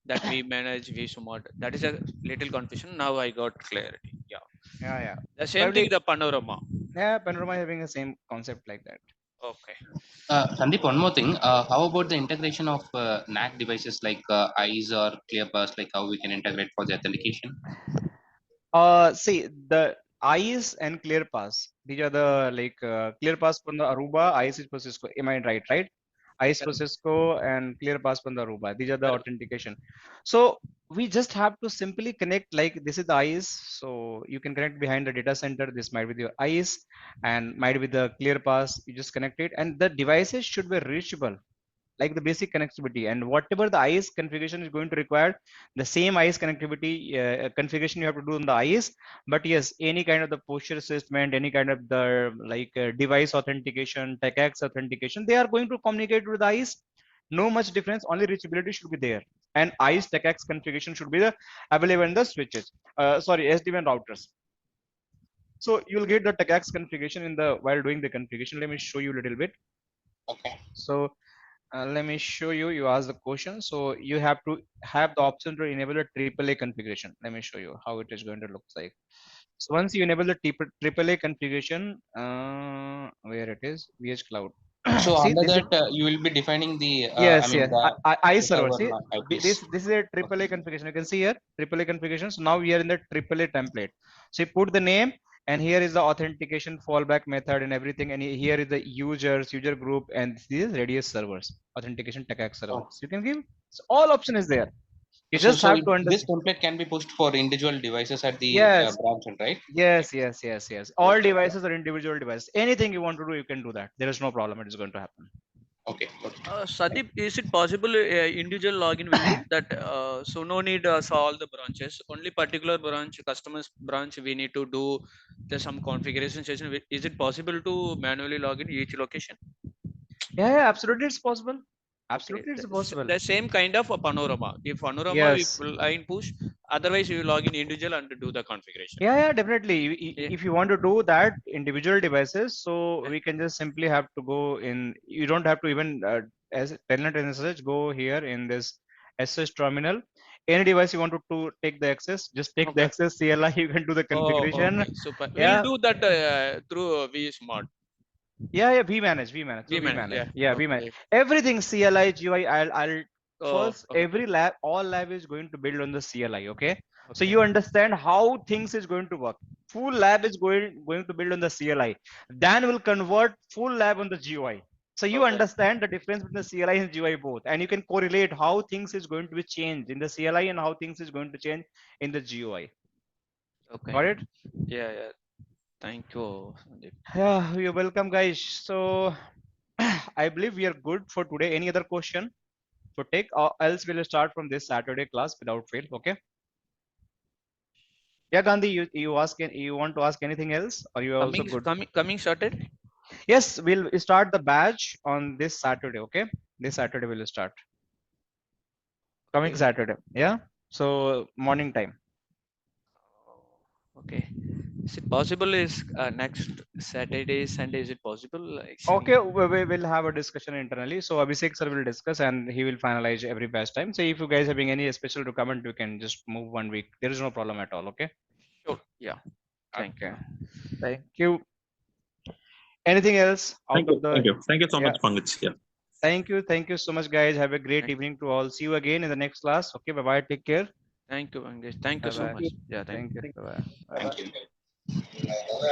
that we manage vSmart. That is a little confusion. Now I got clarity. Yeah. The same thing, the Panorama. Yeah, Panorama having the same concept like that. Okay. Sandeep, one more thing. How about the integration of NAC devices like ICE or ClearPass, like how we can integrate for the authentication? See, the ICE and ClearPass, these are the like ClearPass from the Aruba, ICE is for Cisco. Am I right? ICE for Cisco and ClearPass from the Aruba. These are the authentication. So we just have to simply connect, like this is the ICE. So you can connect behind the data center. This might be your ICE and might be the ClearPass. You just connect it, and the devices should be reachable, like the basic connectivity, and whatever the ICE configuration is going to require, the same ICE connectivity configuration you have to do on the ICE. But yes, any kind of the posture assessment, any kind of the like device authentication, TechX authentication, they are going to communicate with the ICE. No much difference, only reachability should be there, and ICE TechX configuration should be the available in the switches. Sorry, SD-WAN routers. So you'll get the TechX configuration in the while doing the configuration. Let me show you a little bit. Okay. So let me show you. You asked the question, so you have to have the option to enable the AAA configuration. Let me show you how it is going to look like. So once you enable the AAA configuration, where it is, VH Cloud. So see, under that, you will be defining the yes. ICE server. See, this is a AAA configuration. You can see here AAA configuration. So now we are in the AAA template. So you put the name, And here is the authentication fallback method and everything. And here is the user group, and this is radius servers, authentication TechX server. Oh. So you can give, so all option is there. You So, just so have to this understand. template can be pushed for individual devices at the Yes. branch end, right? Yes. All Okay. devices or individual devices. Anything you want to do, you can do that. There is no problem. It is going to happen. Okay. Sandeep, is it possible individual login will do that? So no need all the branches. Only particular branch, customers branch, we need to do some configuration session. Is it possible to manually log in each location? Yeah, absolutely, it's possible. Absolutely, Okay. it's possible. The same kind of a panorama. If panorama Yes. we line push, otherwise you log in individual and do the configuration. Yeah, definitely. If you want to do that individual devices, so Yeah. we can just simply have to go in. You don't have to even as telnet and SSH, go here in this SSH terminal. Any device you want to take the access, just take the Okay. access CLI. You can do the configuration. Okay, super. Yeah. We'll do that through vSmart. Yeah, we manage. So We we manage, manage. yeah. We manage Okay. everything CLI, GUI. I'll first Okay. every lab, all lab is going to build on the CLI. Okay. So Okay. you understand how things is going to work. Full lab is going to build on the CLI. Then will convert full lab on the GUI. So you Okay. understand the difference between the CLI and GUI both, and you can correlate how things is going to be changed in the CLI and how things is going to change in the GUI. Okay. Got it? Yeah. Thank you, Sandeep. Yeah, you're welcome, guys. So I believe we are good for today. Any other question to take, or else we'll start from this Saturday class without fail. Okay. Yeah, Gandhi, you want to ask anything else, or you are also good? Coming started? Yes, we'll start the batch on this Saturday. Okay, this Saturday we'll start. Coming Okay. Saturday. Yeah. So morning time. Okay. Is it possible? Is next Saturday, Sunday? Is it possible? Okay, we will have a discussion internally. So Abhishek sir will discuss and he will finalize every batch time. So if you guys having any special requirement, we can just move 1 week. There is no problem at all. Okay. Sure. Yeah. Thank you. Thank you. Anything else out of the? Thank you so Yeah. much, Pankaj. Yeah. Thank you so much, guys. Have a great Thank you. evening to all. See you again in the next class. Okay, bye bye. Take care. Thank you, Mangesh. Thank you so Bye-bye. much. Yeah. Thank you. Thank you. Bye bye. Thank you.